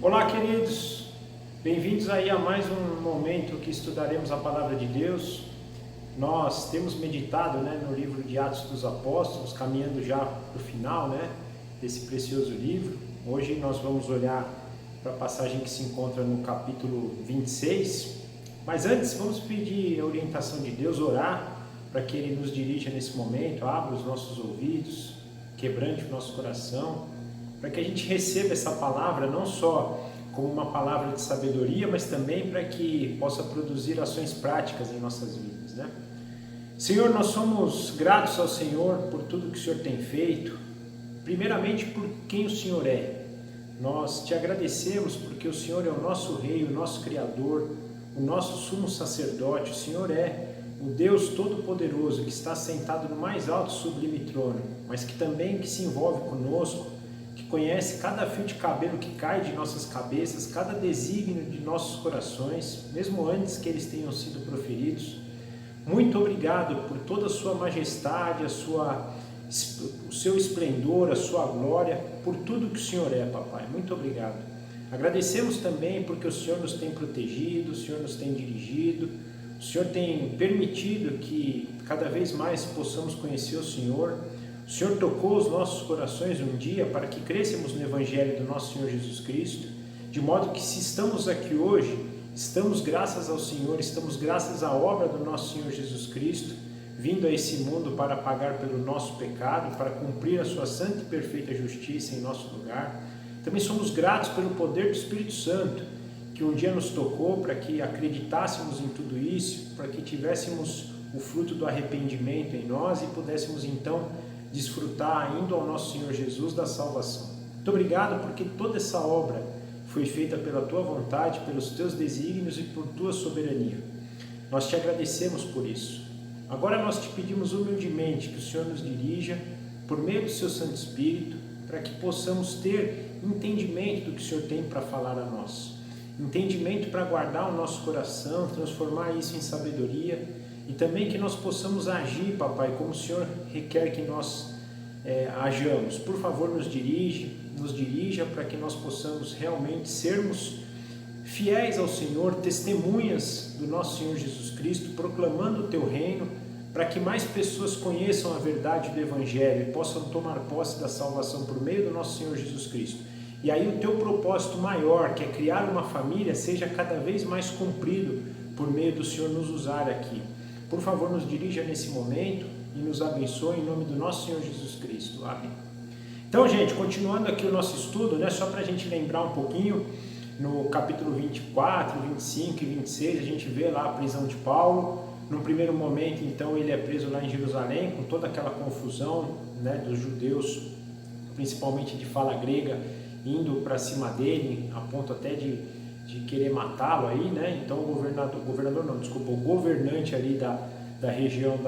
Olá, queridos, bem-vindos aí a mais um momento que estudaremos a Palavra de Deus. Nós temos meditado no livro de Atos dos Apóstolos, caminhando já para o final desse precioso livro. Hoje nós vamos olhar para a passagem que se encontra no capítulo 26, mas antes vamos pedir a orientação de Deus, orar para que Ele nos dirija nesse momento, abra os nossos ouvidos, quebrante o nosso coração, para que a gente receba essa palavra não só como uma palavra de sabedoria, mas também para que possa produzir ações práticas em nossas vidas, Senhor, nós somos gratos ao Senhor por tudo que o Senhor tem feito, primeiramente por quem o Senhor é. Nós te agradecemos porque o Senhor é o nosso Rei, o nosso Criador, o nosso sumo sacerdote. O Senhor é o Deus Todo-Poderoso que está sentado no mais alto e sublime trono, mas que também se envolve conosco, que conhece cada fio de cabelo que cai de nossas cabeças, cada desígnio de nossos corações, mesmo antes que eles tenham sido proferidos. Muito obrigado por toda a sua majestade, o seu esplendor, a sua glória, por tudo que o Senhor é, papai. Muito obrigado. Agradecemos também porque o Senhor nos tem protegido, o Senhor nos tem dirigido, o Senhor tem permitido que cada vez mais possamos conhecer o Senhor. O Senhor tocou os nossos corações um dia para que crescemos no Evangelho do nosso Senhor Jesus Cristo, de modo que se estamos aqui hoje, estamos graças ao Senhor, estamos graças à obra do nosso Senhor Jesus Cristo, vindo a esse mundo para pagar pelo nosso pecado, para cumprir a sua santa e perfeita justiça em nosso lugar. Também somos gratos pelo poder do Espírito Santo, que um dia nos tocou para que acreditássemos em tudo isso, para que tivéssemos o fruto do arrependimento em nós e pudéssemos então desfrutar, indo ao nosso Senhor Jesus, da salvação. Muito obrigado porque toda essa obra foi feita pela Tua vontade, pelos Teus desígnios e por Tua soberania. Nós te agradecemos por isso. Agora nós te pedimos humildemente que o Senhor nos dirija por meio do Seu Santo Espírito, para que possamos ter entendimento do que o Senhor tem para falar a nós. Entendimento para guardar o nosso coração, transformar isso em sabedoria, e também que nós possamos agir, papai, como o Senhor requer que nós hajamos. Por favor, nos dirija para que nós possamos realmente sermos fiéis ao Senhor, testemunhas do nosso Senhor Jesus Cristo, proclamando o Teu reino, para que mais pessoas conheçam a verdade do Evangelho e possam tomar posse da salvação por meio do nosso Senhor Jesus Cristo. E aí o Teu propósito maior, que é criar uma família, seja cada vez mais cumprido por meio do Senhor nos usar aqui. Por favor, nos dirija nesse momento e nos abençoe em nome do nosso Senhor Jesus Cristo. Amém. Então, gente, continuando aqui o nosso estudo, só para a gente lembrar um pouquinho, no capítulo 24, 25 e 26, a gente vê lá a prisão de Paulo. No primeiro momento, então, ele é preso lá em Jerusalém, com toda aquela confusão dos judeus, principalmente de fala grega, indo para cima dele, a ponto até de querer matá-lo aí, Então o governante ali da região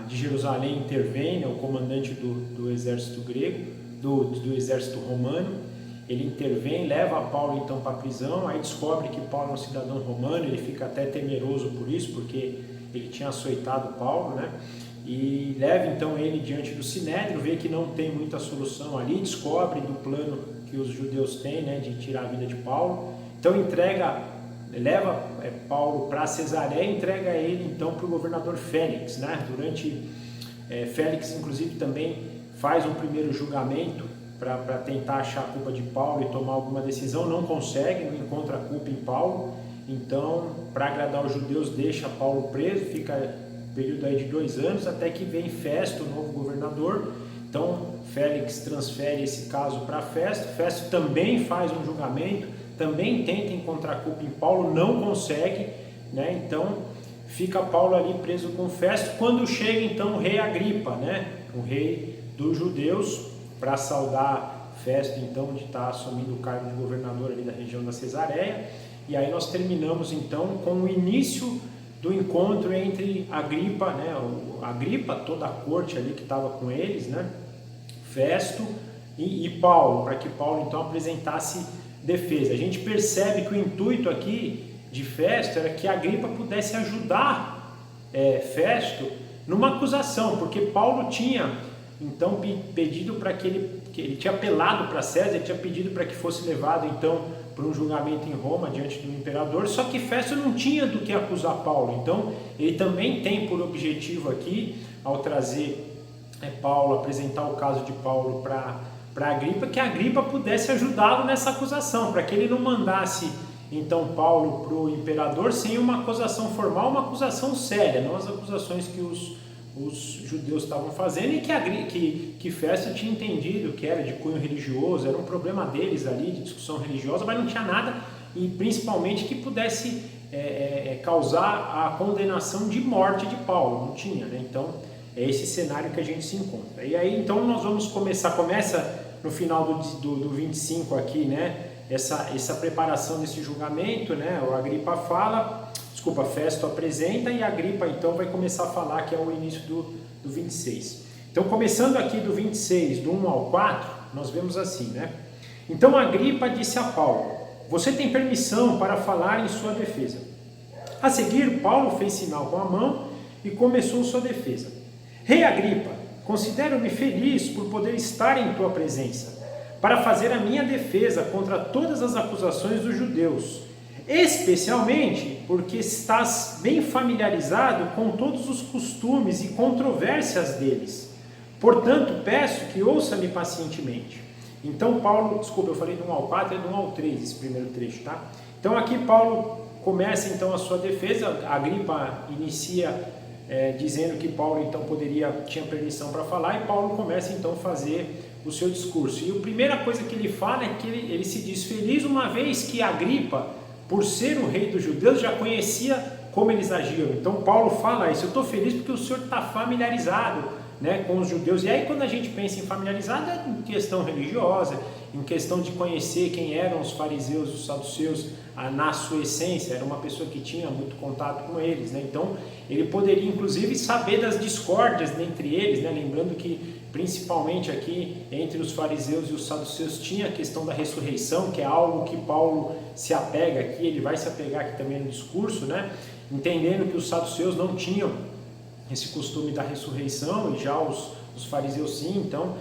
de Jerusalém intervém, o comandante do exército grego, do exército romano. Ele intervém, leva Paulo então para a prisão, aí descobre que Paulo é um cidadão romano, ele fica até temeroso por isso, porque ele tinha açoitado Paulo, E leva então ele diante do Sinédrio, vê que não tem muita solução ali, descobre do plano que os judeus têm, de tirar a vida de Paulo. Então leva Paulo para Cesareia e entrega ele então para o governador Félix, Félix inclusive também faz um primeiro julgamento para tentar achar a culpa de Paulo e tomar alguma decisão, não consegue, não encontra a culpa em Paulo. Então, para agradar os judeus, deixa Paulo preso, fica período aí de 2 anos, até que vem Festo, o novo governador. Então, Félix transfere esse caso para Festo. Festo também faz um julgamento, também tenta encontrar culpa em Paulo, não consegue, Então, fica Paulo ali preso com Festo. Quando chega, então, o rei Agripa, o rei dos judeus, para saudar Festo, então, de estar assumindo o cargo de governador ali da região da Cesareia. E aí nós terminamos, então, com o início do encontro entre Agripa, Agripa, toda a corte ali que estava com eles, Festo e Paulo, para que Paulo então apresentasse defesa. A gente percebe que o intuito aqui de Festo era que Agripa pudesse ajudar Festo numa acusação, porque Paulo tinha então pedido para que ele tinha apelado para César, ele tinha pedido para que fosse levado então para um julgamento em Roma diante do imperador, só que Festo não tinha do que acusar Paulo, então ele também tem por objetivo aqui, ao trazer Paulo, apresentar o caso de Paulo para Agripa, que Agripa pudesse ajudá-lo nessa acusação, para que ele não mandasse então Paulo para o imperador sem uma acusação formal, uma acusação séria, não as acusações que os judeus estavam fazendo e que Festo tinha entendido que era de cunho religioso, era um problema deles ali, de discussão religiosa, mas não tinha nada, e principalmente que pudesse causar a condenação de morte de Paulo, não tinha, né? Então é esse cenário que a gente se encontra. E aí então nós vamos começa no final do 25 aqui, né? Essa preparação desse julgamento, né? O Agripa Festo apresenta e Agripa então vai começar a falar, que é o início do 26. Então, começando aqui do 26, do 1 ao 4, nós vemos assim, né? Então Agripa disse a Paulo: você tem permissão para falar em sua defesa. A seguir, Paulo fez sinal com a mão e começou sua defesa. Rei Agripa, considero-me feliz por poder estar em tua presença, para fazer a minha defesa contra todas as acusações dos judeus, especialmente porque estás bem familiarizado com todos os costumes e controvérsias deles. Portanto, peço que ouça-me pacientemente. Então Paulo, desculpa, eu falei do 1 ao 4, é do 1 ao 3 esse primeiro trecho, tá? Então aqui Paulo começa então a sua defesa, Agripa inicia dizendo que Paulo então tinha permissão para falar, e Paulo começa então a fazer o seu discurso. E a primeira coisa que ele fala é que ele se diz feliz, uma vez que Agripa, por ser o rei dos judeus, já conhecia como eles agiam. Então Paulo fala isso: eu estou feliz porque o senhor está familiarizado, né, com os judeus. E aí quando a gente pensa em familiarizado, é em questão religiosa, em questão de conhecer quem eram os fariseus, os saduceus, na sua essência, era uma pessoa que tinha muito contato com eles, né? Então ele poderia inclusive saber das discórdias entre eles, né? Lembrando que principalmente aqui entre os fariseus e os saduceus tinha a questão da ressurreição, que é algo que Paulo se apega aqui, ele vai se apegar aqui também no discurso, né? Entendendo que os saduceus não tinham esse costume da ressurreição e já os fariseus sim. Então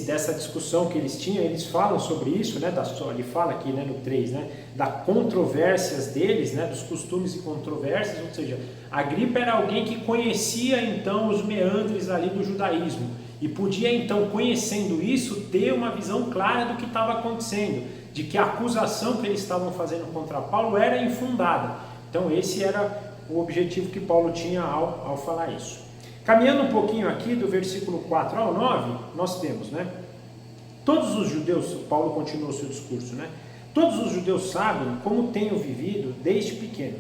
dessa discussão que eles tinham, eles falam sobre isso, né? Ele fala aqui, né, no 3, né, das controvérsias deles, né, dos costumes e controvérsias, ou seja, Agripa era alguém que conhecia então os meandres ali do judaísmo e podia então, conhecendo isso, ter uma visão clara do que estava acontecendo, de que a acusação que eles estavam fazendo contra Paulo era infundada. Então esse era o objetivo que Paulo tinha ao falar isso. Caminhando um pouquinho aqui, do versículo 4 ao 9, nós temos, né? Todos os judeus, Paulo continuou o seu discurso, né? Todos os judeus sabem como tenho vivido desde pequeno,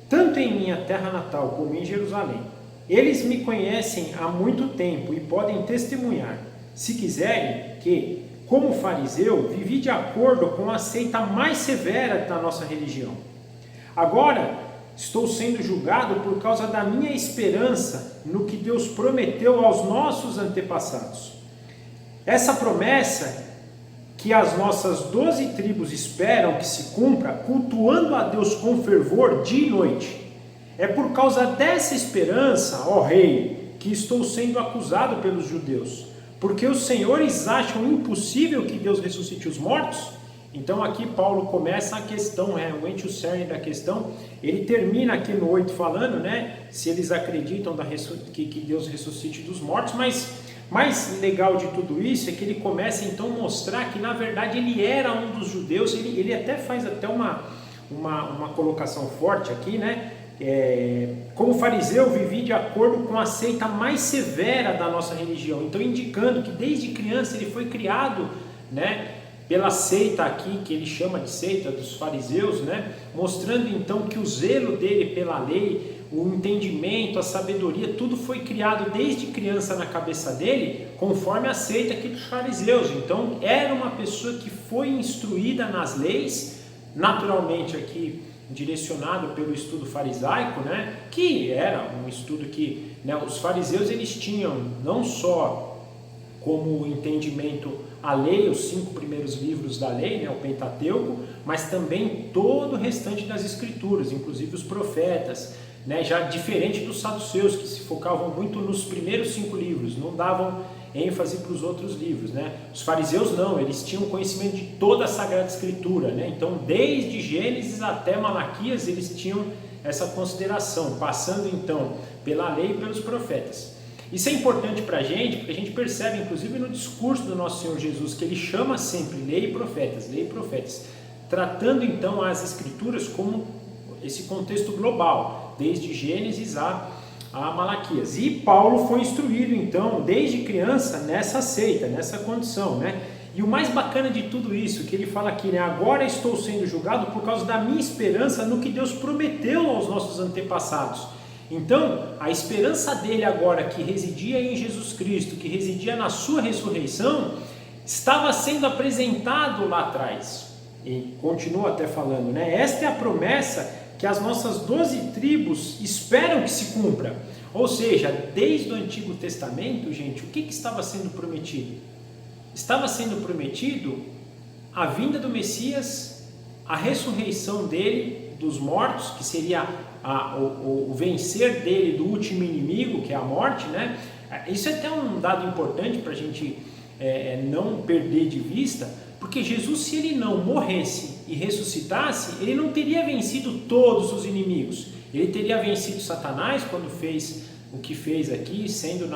tanto em minha terra natal como em Jerusalém. Eles me conhecem há muito tempo e podem testemunhar, se quiserem, que, como fariseu, vivi de acordo com a seita mais severa da nossa religião. Agora, estou sendo julgado por causa da minha esperança no que Deus prometeu aos nossos antepassados. Essa promessa que as nossas 12 tribos esperam que se cumpra, cultuando a Deus com fervor dia e noite. É por causa dessa esperança, ó rei, que estou sendo acusado pelos judeus, porque os senhores acham impossível que Deus ressuscite os mortos. Então aqui Paulo começa a questão, realmente o cerne da questão. Ele termina aqui no 8 falando, né, se eles acreditam que Deus ressuscite dos mortos, mas mais legal de tudo isso é que ele começa então a mostrar que na verdade ele era um dos judeus. Ele até faz até uma colocação forte aqui, né? Como fariseu, vivi de acordo com a seita mais severa da nossa religião. Então indicando que desde criança ele foi criado, né, pela seita aqui, que ele chama de seita dos fariseus, né? Mostrando então que o zelo dele pela lei, o entendimento, a sabedoria, tudo foi criado desde criança na cabeça dele, conforme a seita aqui dos fariseus. Então era uma pessoa que foi instruída nas leis, naturalmente aqui direcionado pelo estudo farisaico, né? Que era um estudo que, né, os fariseus eles tinham não só como entendimento a lei, os 5 primeiros livros da lei, né, o Pentateuco, mas também todo o restante das escrituras, inclusive os profetas, né? Já diferente dos saduceus, que se focavam muito nos primeiros 5 livros, não davam ênfase para os outros livros, né? Os fariseus não, eles tinham conhecimento de toda a Sagrada Escritura, né? Então, desde Gênesis até Malaquias, eles tinham essa consideração, passando então pela lei e pelos profetas. Isso é importante para a gente, porque a gente percebe, inclusive no discurso do nosso Senhor Jesus, que ele chama sempre lei e profetas, tratando então as Escrituras como esse contexto global, desde Gênesis a Malaquias. E Paulo foi instruído então, desde criança, nessa seita, nessa condição, né? E o mais bacana de tudo isso, que ele fala aqui, né? Agora estou sendo julgado por causa da minha esperança no que Deus prometeu aos nossos antepassados. Então, a esperança dele agora, que residia em Jesus Cristo, que residia na sua ressurreição, estava sendo apresentado lá atrás. E continua até falando, né? Esta é a promessa que as nossas 12 tribos esperam que se cumpra. Ou seja, desde o Antigo Testamento, gente, o que estava sendo prometido? Estava sendo prometido a vinda do Messias, a ressurreição dele dos mortos, que seria o vencer dele do último inimigo, que é a morte, né? Isso é até um dado importante para a gente não perder de vista, porque Jesus, se ele não morresse e ressuscitasse, ele não teria vencido todos os inimigos. Ele teria vencido Satanás quando fez o que fez aqui, sendo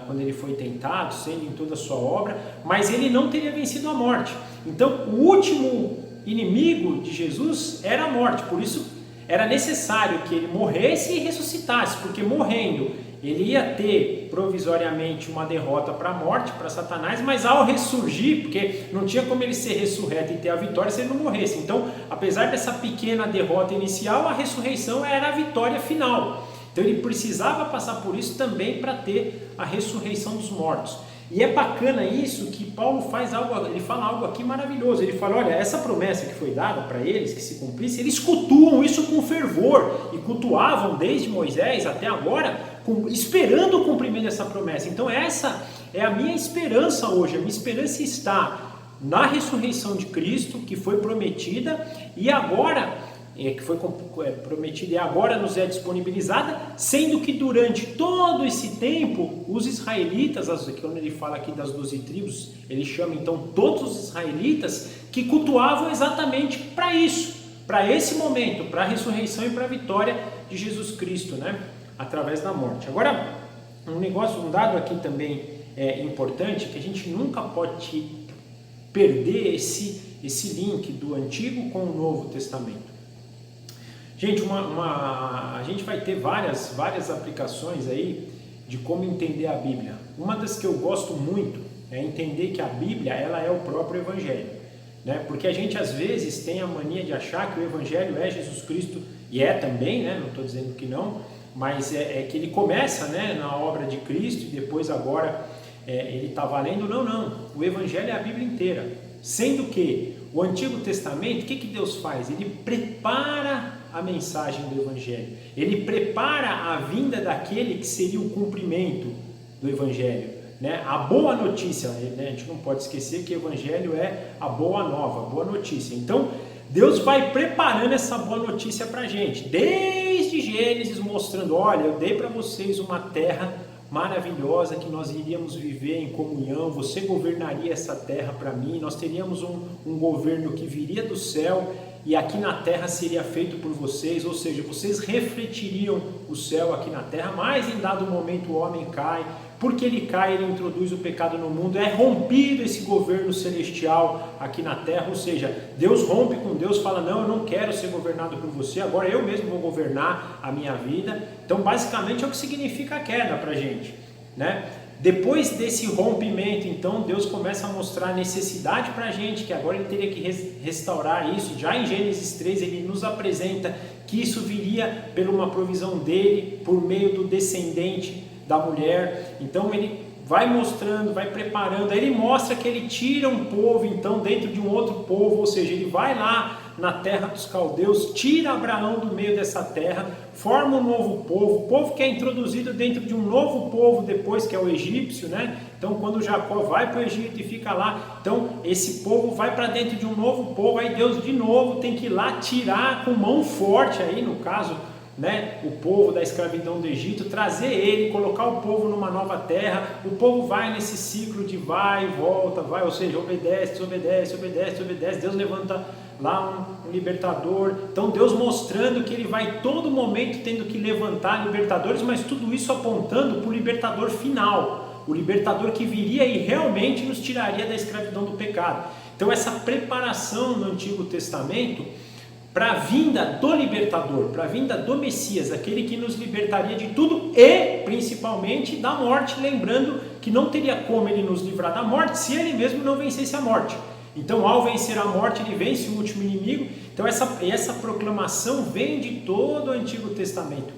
quando ele foi tentado, sendo em toda a sua obra, mas ele não teria vencido a morte. Então, o último inimigo de Jesus era a morte, por isso era necessário que ele morresse e ressuscitasse, porque morrendo ele ia ter provisoriamente uma derrota para a morte, para Satanás, mas ao ressurgir, porque não tinha como ele ser ressurreto e ter a vitória se ele não morresse. Então, apesar dessa pequena derrota inicial, a ressurreição era a vitória final. Então ele precisava passar por isso também para ter a ressurreição dos mortos. E é bacana isso, que Paulo ele fala algo aqui maravilhoso. Ele fala, olha, essa promessa que foi dada para eles, que se cumprisse, eles cultuam isso com fervor, e cultuavam desde Moisés até agora, esperando o cumprimento dessa promessa. Então essa é a minha esperança hoje. A minha esperança está na ressurreição de Cristo, que foi prometida, e agora que foi prometida e agora nos é disponibilizada, sendo que durante todo esse tempo os israelitas, quando ele fala aqui das 12 tribos, ele chama então todos os israelitas que cultuavam exatamente para isso, para esse momento, para a ressurreição e para a vitória de Jesus Cristo, né? Através da morte. Agora, um dado aqui também importante, que a gente nunca pode perder esse link do Antigo com o Novo Testamento. Gente, a gente vai ter várias aplicações aí de como entender a Bíblia. Uma das que eu gosto muito é entender que a Bíblia ela é o próprio Evangelho, né? Porque a gente às vezes tem a mania de achar que o Evangelho é Jesus Cristo, e é também, né? Não estou dizendo que não, mas é que ele começa, né, na obra de Cristo e depois agora ele está valendo. Não, o Evangelho é a Bíblia inteira, sendo que o Antigo Testamento, o que Deus faz? Ele prepara a mensagem do Evangelho, ele prepara a vinda daquele que seria o cumprimento do Evangelho, né? A boa notícia, né? A gente não pode esquecer que o Evangelho é a boa nova, a boa notícia. Então Deus vai preparando essa boa notícia para a gente, desde Gênesis, mostrando, olha, eu dei para vocês uma terra maravilhosa que nós iríamos viver em comunhão, você governaria essa terra para mim, nós teríamos um governo que viria do céu e aqui na terra seria feito por vocês, ou seja, vocês refletiriam o céu aqui na terra, mas em dado momento o homem cai, porque ele cai, ele introduz o pecado no mundo, é rompido esse governo celestial aqui na terra, ou seja, Deus rompe com Deus, fala, não, eu não quero ser governado por você, agora eu mesmo vou governar a minha vida. Então basicamente é o que significa a queda para a gente, né? Depois desse rompimento, então, Deus começa a mostrar a necessidade para a gente, que agora ele teria que restaurar isso. Já em Gênesis 3, ele nos apresenta que isso viria por uma provisão dele, por meio do descendente da mulher. Então ele vai mostrando, vai preparando, aí ele mostra que ele tira um povo, então, dentro de um outro povo, ou seja, ele vai lá na terra dos caldeus, tira Abraão do meio dessa terra, forma um novo povo, o povo que é introduzido dentro de um novo povo depois, que é o egípcio, né? Então quando Jacó vai para o Egito e fica lá, então esse povo vai para dentro de um novo povo, aí Deus de novo tem que ir lá tirar com mão forte, aí no caso né, o povo da escravidão do Egito, trazer ele, colocar o povo numa nova terra. O povo vai nesse ciclo de vai e volta, vai, ou seja, obedece, desobedece, obedece, obedece. Deus levanta lá um libertador. Então Deus mostrando que ele vai todo momento tendo que levantar libertadores, mas tudo isso apontando para o libertador final, o libertador que viria e realmente nos tiraria da escravidão do pecado. Então essa preparação no Antigo Testamento para a vinda do libertador, para a vinda do Messias, aquele que nos libertaria de tudo e principalmente da morte, lembrando que não teria como ele nos livrar da morte se ele mesmo não vencesse a morte. Então, ao vencer a morte, ele vence o último inimigo. Então essa proclamação vem de todo o Antigo Testamento,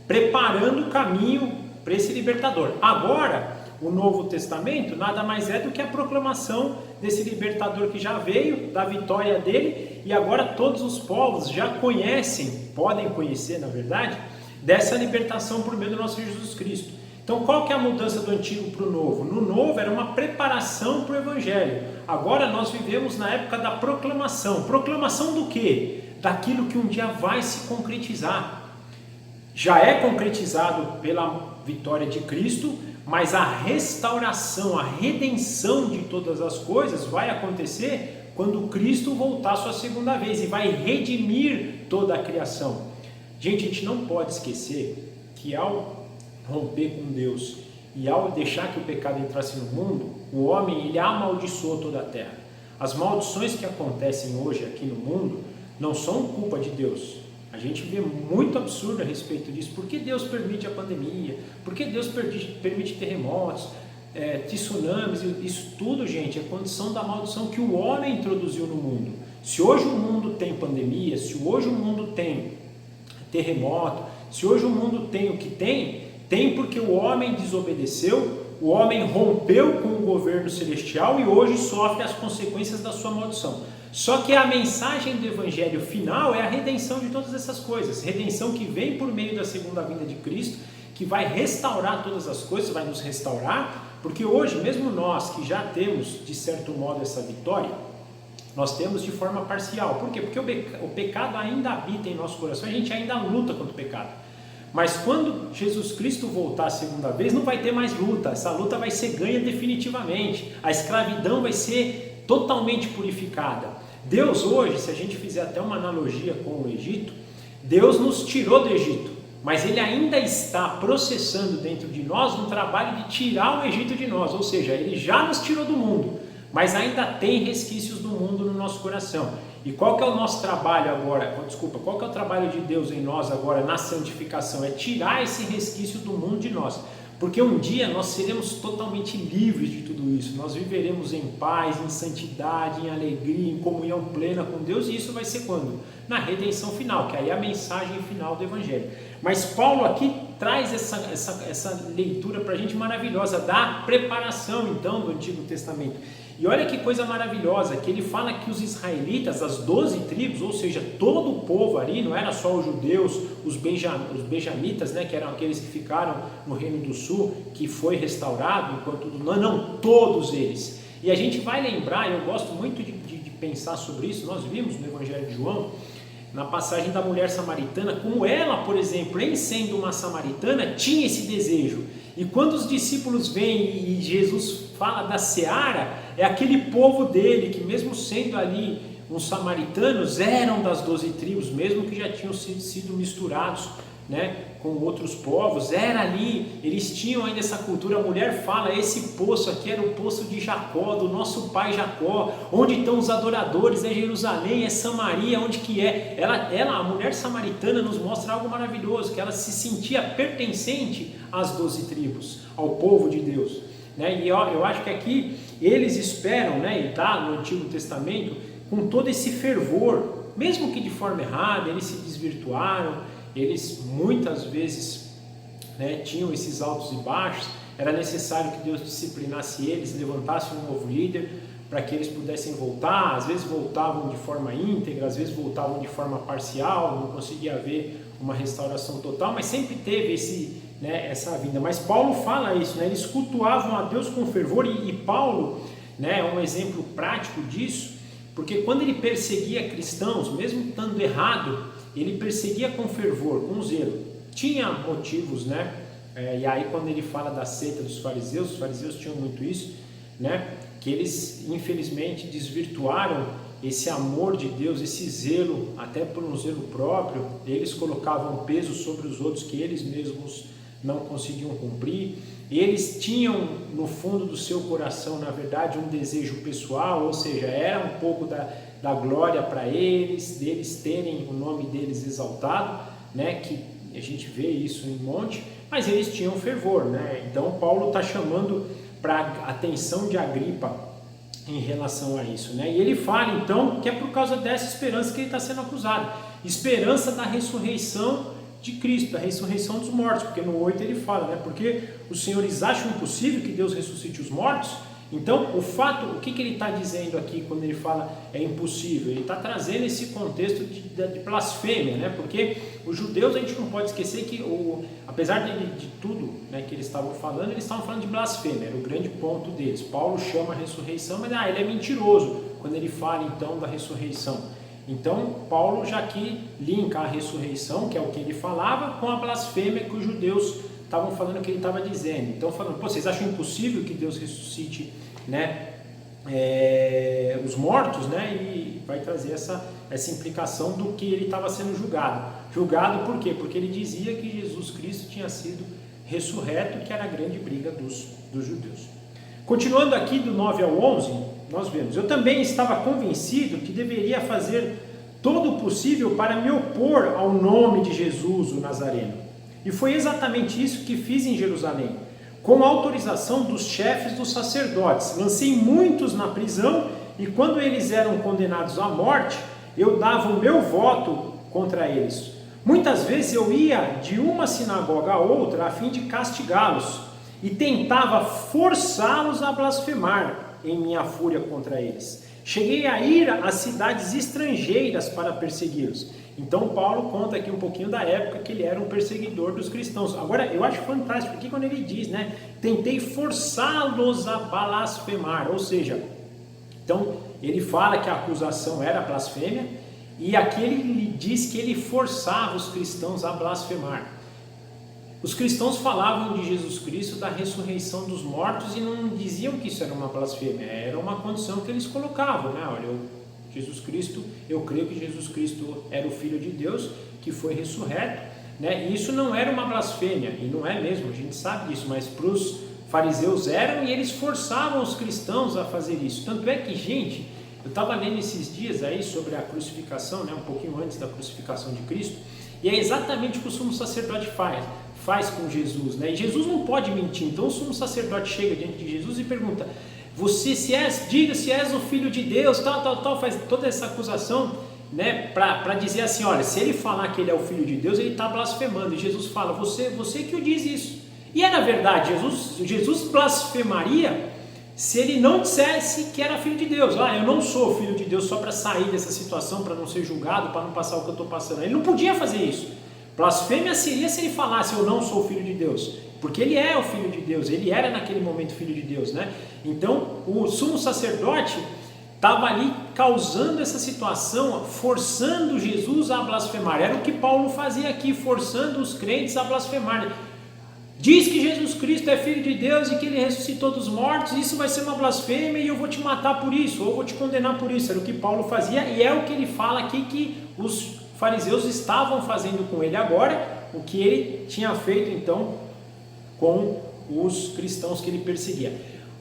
preparando o caminho para esse libertador. Agora, o Novo Testamento nada mais é do que a proclamação desse libertador que já veio, da vitória dele, e agora todos os povos já conhecem, podem conhecer na verdade, dessa libertação por meio do nosso Jesus Cristo. Então qual que é a mudança do Antigo para o Novo? No Novo era uma preparação para o Evangelho. Agora nós vivemos na época da proclamação. Proclamação do quê? Daquilo que um dia vai se concretizar. Já é concretizado pela vitória de Cristo, mas a restauração, a redenção de todas as coisas vai acontecer quando Cristo voltar a sua segunda vez e vai redimir toda a criação. Gente, a gente não pode esquecer que ao romper com Deus e ao deixar que o pecado entrasse no mundo, o homem ele amaldiçoou toda a terra. As maldições que acontecem hoje aqui no mundo não são culpa de Deus. A gente vê muito absurdo a respeito disso. Por que Deus permite a pandemia? Por que Deus permite terremotos, tsunamis? Isso tudo, gente, é condição da maldição que o homem introduziu no mundo. Se hoje o mundo tem pandemia, se hoje o mundo tem terremoto, se hoje o mundo tem o que tem porque o homem desobedeceu, o homem rompeu com o governo celestial e hoje sofre as consequências da sua maldição. Só que a mensagem do Evangelho final é a redenção de todas essas coisas. Redenção que vem por meio da segunda vinda de Cristo, que vai restaurar todas as coisas, vai nos restaurar, porque hoje, mesmo nós que já temos, de certo modo, essa vitória, nós temos de forma parcial. Por quê? Porque o pecado ainda habita em nosso coração, a gente ainda luta contra o pecado. Mas quando Jesus Cristo voltar a segunda vez, não vai ter mais luta, essa luta vai ser ganha definitivamente, a escravidão vai ser totalmente purificada. Deus hoje, se a gente fizer até uma analogia com o Egito, Deus nos tirou do Egito, mas Ele ainda está processando dentro de nós um trabalho de tirar o Egito de nós, ou seja, Ele já nos tirou do mundo, mas ainda tem resquícios do mundo no nosso coração. E qual que é o nosso trabalho agora? Desculpa, qual que é o trabalho de Deus em nós agora na santificação? É tirar esse resquício do mundo de nós. Porque um dia nós seremos totalmente livres de tudo isso. Nós viveremos em paz, em santidade, em alegria, em comunhão plena com Deus. E isso vai ser quando? Na redenção final, que aí é a mensagem final do Evangelho. Mas Paulo aqui traz essa leitura para a gente maravilhosa da preparação então do Antigo Testamento. E olha que coisa maravilhosa, que ele fala que os israelitas, as 12 tribos, ou seja, todo o povo ali, não era só os judeus, os benjamitas, né, que eram aqueles que ficaram no Reino do Sul, que foi restaurado, enquanto não, todos eles. E a gente vai lembrar, eu gosto muito de pensar sobre isso, nós vimos no Evangelho de João, na passagem da mulher samaritana, como ela, por exemplo, em sendo uma samaritana, tinha esse desejo. E quando os discípulos vêm e Jesus fala da seara, é aquele povo dele, que mesmo sendo ali uns samaritanos, eram das 12 tribos, mesmo que já tinham sido misturados, né, com outros povos, era ali, eles tinham ainda essa cultura. A mulher fala, esse poço aqui era o poço de Jacó, do nosso pai Jacó, onde estão os adoradores, é Jerusalém, é Samaria, onde que é? A mulher samaritana nos mostra algo maravilhoso, que ela se sentia pertencente às 12 tribos, ao povo de Deus, né? E eu acho que aqui eles esperam, né, e está no Antigo Testamento, com todo esse fervor, mesmo que de forma errada, eles se desvirtuaram, eles muitas vezes, né, tinham esses altos e baixos, era necessário que Deus disciplinasse eles, levantasse um novo líder para que eles pudessem voltar. Às vezes voltavam de forma íntegra, às vezes voltavam de forma parcial, não conseguia haver uma restauração total, mas sempre teve essa vinda. Mas Paulo fala isso, né, eles cultuavam a Deus com fervor, e Paulo, né, é um exemplo prático disso, porque quando ele perseguia cristãos, mesmo estando errado, ele perseguia com fervor, com zelo. Tinha motivos, né? E aí quando ele fala da seita dos fariseus, os fariseus tinham muito isso, né? Que eles infelizmente desvirtuaram esse amor de Deus, esse zelo, até por um zelo próprio. Eles colocavam peso sobre os outros que eles mesmos não conseguiam cumprir. Eles tinham no fundo do seu coração, na verdade, um desejo pessoal, ou seja, era um pouco da glória para eles, deles terem o nome deles exaltado, né? Que a gente vê isso em monte, mas eles tinham fervor, né? Então Paulo está chamando para a atenção de Agripa em relação a isso, né? E ele fala então que é por causa dessa esperança que ele está sendo acusado, esperança da ressurreição de Cristo, da ressurreição dos mortos, porque no 8 ele fala, né? Porque os senhores acham impossível que Deus ressuscite os mortos? Então, o que ele está dizendo aqui quando ele fala é impossível? Ele está trazendo esse contexto de blasfêmia, né? Porque os judeus, a gente não pode esquecer que, apesar de tudo, né, que eles estavam falando de blasfêmia, era o grande ponto deles. Paulo chama a ressurreição, mas ele é mentiroso quando ele fala então da ressurreição. Então, Paulo já aqui linka a ressurreição, que é o que ele falava, com a blasfêmia que os judeus estavam falando, que ele estava dizendo. Então, falando, vocês acham impossível que Deus ressuscite, né, os mortos, né? E vai trazer essa implicação do que ele estava sendo julgado. Julgado por quê? Porque ele dizia que Jesus Cristo tinha sido ressurreto, que era a grande briga dos judeus. Continuando aqui do 9 ao 11, nós vemos: eu também estava convencido que deveria fazer todo o possível para me opor ao nome de Jesus, o Nazareno. E foi exatamente isso que fiz em Jerusalém. Com autorização dos chefes dos sacerdotes, lancei muitos na prisão, e quando eles eram condenados à morte, eu dava o meu voto contra eles. Muitas vezes eu ia de uma sinagoga a outra a fim de castigá-los, e tentava forçá-los a blasfemar em minha fúria contra eles. Cheguei a ir às cidades estrangeiras para persegui-los. Então Paulo conta aqui um pouquinho da época que ele era um perseguidor dos cristãos. Agora, eu acho fantástico aqui quando ele diz, né? Tentei forçá-los a blasfemar, ou seja, então ele fala que a acusação era blasfêmia, e aqui ele diz que ele forçava os cristãos a blasfemar. Os cristãos falavam de Jesus Cristo, da ressurreição dos mortos, e não diziam que isso era uma blasfêmia, era uma condição que eles colocavam, né? Olha, eu creio que Jesus Cristo era o Filho de Deus, que foi ressurreto, né? E isso não era uma blasfêmia, e não é mesmo, a gente sabe disso, mas para os fariseus eram, e eles forçavam os cristãos a fazer isso. Tanto é que, gente, eu estava lendo esses dias aí sobre a crucificação, né? Um pouquinho antes da crucificação de Cristo, e é exatamente o que o sumo sacerdote faz com Jesus, né? E Jesus não pode mentir. Então o sumo sacerdote chega diante de Jesus e pergunta: diga se és o Filho de Deus, tal, faz toda essa acusação, né? Para dizer assim, olha, se ele falar que ele é o Filho de Deus, ele está blasfemando. E Jesus fala: você que o diz isso. E era verdade, Jesus blasfemaria se ele não dissesse que era Filho de Deus. Eu não sou Filho de Deus só para sair dessa situação, para não ser julgado, para não passar o que eu estou passando. Ele não podia fazer isso. Blasfêmia seria se ele falasse: eu não sou Filho de Deus, porque ele é o Filho de Deus, ele era naquele momento Filho de Deus, né? Então o sumo sacerdote estava ali causando essa situação, forçando Jesus a blasfemar. Era o que Paulo fazia aqui, forçando os crentes a blasfemar. Diz que Jesus Cristo é Filho de Deus e que ele ressuscitou dos mortos, isso vai ser uma blasfêmia e eu vou te matar por isso, ou vou te condenar por isso. Era o que Paulo fazia, e é o que ele fala aqui que os fariseus estavam fazendo com ele agora, o que ele tinha feito então com os cristãos que ele perseguia.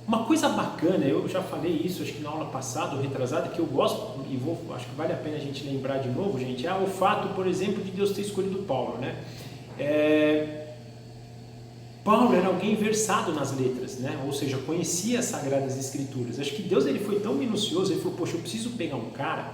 Uma coisa bacana, eu já falei isso, acho que na aula passada ou retrasada, que eu gosto e acho que vale a pena a gente lembrar de novo, gente, é o fato, por exemplo, de Deus ter escolhido Paulo, né? Paulo era alguém versado nas letras, né? Ou seja, conhecia as Sagradas Escrituras. Acho que Deus ele foi tão minucioso, ele falou: poxa, eu preciso pegar um cara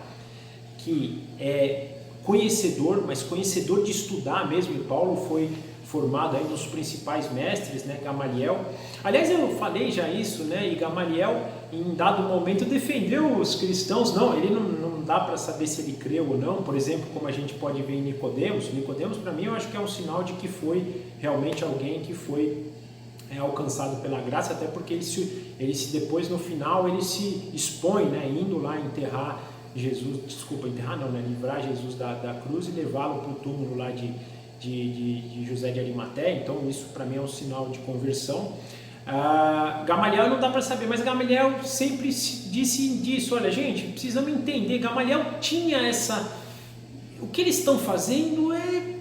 que é conhecedor, mas conhecedor de estudar mesmo. E Paulo foi formado aí nos principais mestres, né? Gamaliel. Aliás, eu falei já isso, né? E Gamaliel, em dado momento, defendeu os cristãos. Não, ele não dá para saber se ele creu ou não. Por exemplo, como a gente pode ver em Nicodemos. Nicodemos, para mim, eu acho que é um sinal de que foi realmente alguém que foi alcançado pela graça, até porque ele se depois, no final, ele se expõe, né? Indo lá enterrar Jesus, desculpa, enterrar não, né? Livrar Jesus da cruz e levá-lo para o túmulo lá de José de Arimateia. Então isso para mim é um sinal de conversão. Gamaliel não dá para saber, mas Gamaliel sempre disse disso. Olha, gente, precisamos entender, Gamaliel tinha o que eles estão fazendo é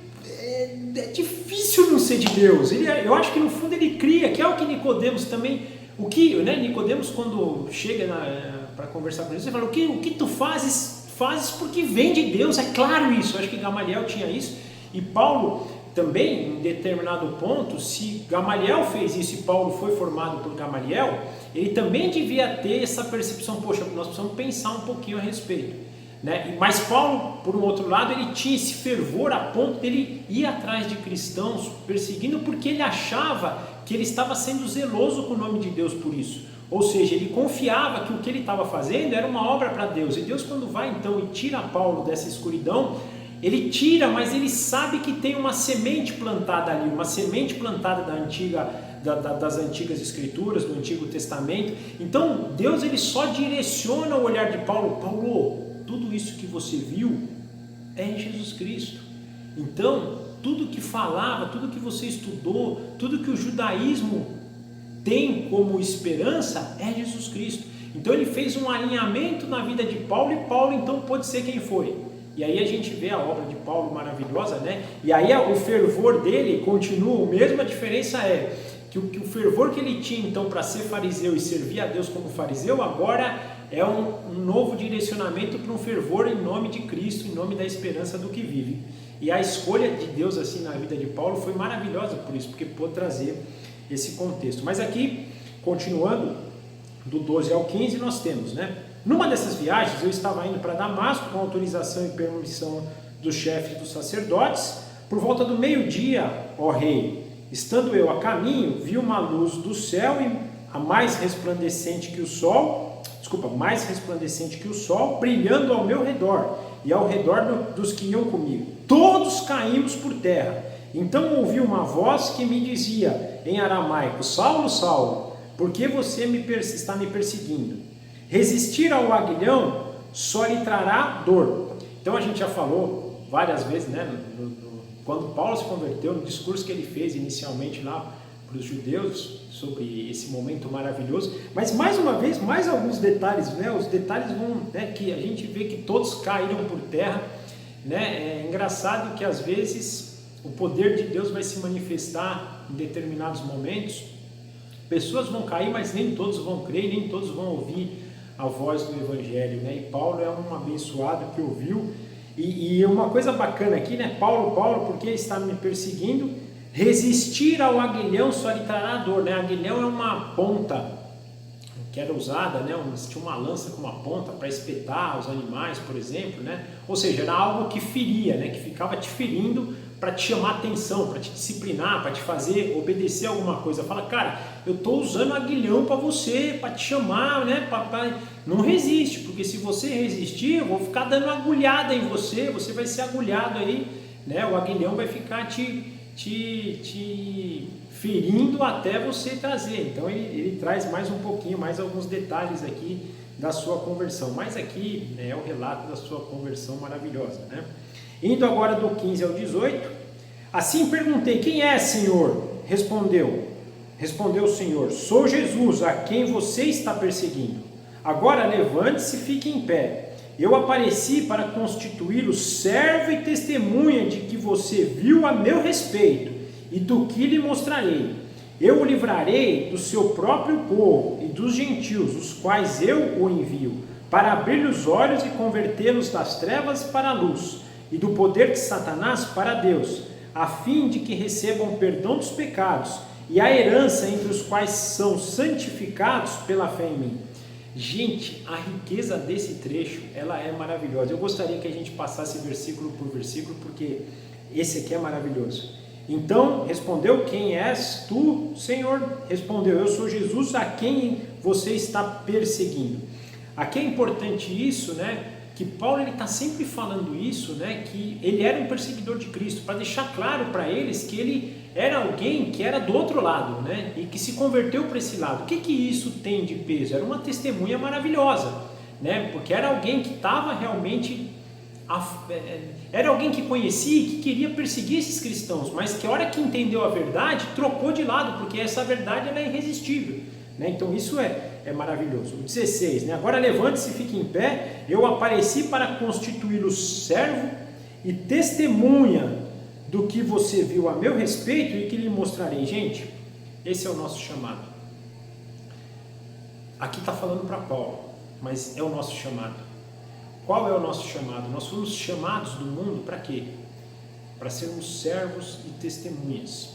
difícil não ser de Deus. Eu acho que no fundo ele cria, que é o que Nicodemos também, Nicodemos quando chega para conversar com Jesus, ele fala, o que tu fazes porque vem de Deus, é claro isso. Eu acho que Gamaliel tinha isso, e Paulo também, em determinado ponto, se Gamaliel fez isso e Paulo foi formado por Gamaliel, ele também devia ter essa percepção, poxa, nós precisamos pensar um pouquinho a respeito, né? Mas Paulo, por um outro lado, ele tinha esse fervor a ponto de ele ir atrás de cristãos, perseguindo, porque ele achava que ele estava sendo zeloso com o nome de Deus por isso. Ou seja, ele confiava que o que ele estava fazendo era uma obra para Deus. E Deus, quando vai então e tira Paulo dessa escuridão, ele tira, mas ele sabe que tem uma semente plantada ali, uma semente plantada das antigas escrituras, do Antigo Testamento. Então Deus ele só direciona o olhar de Paulo. Paulo, tudo isso que você viu é em Jesus Cristo. Então tudo que falava, tudo que você estudou, tudo que o judaísmo tem como esperança é Jesus Cristo. Então ele fez um alinhamento na vida de Paulo, e Paulo então pôde ser quem foi. E aí a gente vê a obra de Paulo maravilhosa, né? E aí o fervor dele continua o mesmo, a diferença é que o fervor que ele tinha então para ser fariseu e servir a Deus como fariseu, agora é um novo direcionamento para um fervor em nome de Cristo, em nome da esperança do que vive. E a escolha de Deus assim na vida de Paulo foi maravilhosa por isso, porque pôde trazer esse contexto. Mas aqui, continuando, do 12 ao 15, nós temos, né? Numa dessas viagens, eu estava indo para Damasco com autorização e permissão dos chefes dos sacerdotes. Por volta do meio-dia, ó rei, estando eu a caminho, vi uma luz do céu, mais resplandecente que o sol, brilhando ao meu redor e ao redor dos que iam comigo. Todos caímos por terra. Então ouvi uma voz que me dizia em aramaico: Saulo, Saulo, por que você está me perseguindo? Resistir ao aguilhão só lhe trará dor. Então a gente já falou várias vezes, né? Quando Paulo se converteu, no discurso que ele fez inicialmente lá para os judeus, sobre esse momento maravilhoso. Mas mais uma vez, mais alguns detalhes, né? Os detalhes vão, né, que a gente vê que todos caíram por terra, né? É engraçado que às vezes o poder de Deus vai se manifestar em determinados momentos. Pessoas vão cair, mas nem todos vão crer, nem todos vão ouvir a voz do Evangelho, né? E Paulo é um abençoado que ouviu. E uma coisa bacana aqui, né? Paulo, por que está me perseguindo? Resistir ao aguilhão só lhe trará dor, né? Aguilhão é uma ponta que era usada, né? Tinha uma lança com uma ponta para espetar os animais, por exemplo, né? Ou seja, era algo que feria, né? Que ficava te ferindo para te chamar atenção, para te disciplinar, para te fazer obedecer alguma coisa. Fala, cara, eu estou usando aguilhão para você, para te chamar, né? Não resiste, porque se você resistir, eu vou ficar dando agulhada em você, você vai ser agulhado aí, né? O aguilhão vai ficar te ferindo até você trazer. Então ele traz mais um pouquinho, mais alguns detalhes aqui da sua conversão. Mas aqui é o relato da sua conversão maravilhosa, né? Indo agora do 15 ao 18, assim perguntei: quem é, Senhor? Respondeu o Senhor: sou Jesus, a quem você está perseguindo. Agora levante-se e fique em pé. Eu apareci para constituir o servo e testemunha de que você viu a meu respeito e do que lhe mostrarei. Eu o livrarei do seu próprio povo e dos gentios, os quais eu o envio, para abrir os olhos e convertê-los das trevas para a luz, e do poder de Satanás para Deus, a fim de que recebam perdão dos pecados e a herança entre os quais são santificados pela fé em mim. Gente, a riqueza desse trecho, ela é maravilhosa. Eu gostaria que a gente passasse versículo por versículo, porque esse aqui é maravilhoso. Então respondeu: quem és tu, Senhor? Respondeu: eu sou Jesus, a quem você está perseguindo. Aqui é importante isso, né? Que Paulo está sempre falando isso, né? Que ele era um perseguidor de Cristo, para deixar claro para eles que ele era alguém que era do outro lado, né? E que se converteu para esse lado. O que isso tem de peso? Era uma testemunha maravilhosa, né? Porque era alguém que estava realmente, era alguém que conhecia e que queria perseguir esses cristãos, mas que a hora que entendeu a verdade, trocou de lado, porque essa verdade ela é irresistível, né? Então isso é maravilhoso. O 16, né? Agora levante-se e fique em pé, eu apareci para constituí-lo servo e testemunha do que você viu a meu respeito e que lhe mostrarei. Gente, esse é o nosso chamado. Aqui está falando para Paulo, mas é o nosso chamado. Qual é o nosso chamado? Nós fomos chamados do mundo para quê? Para sermos servos e testemunhas.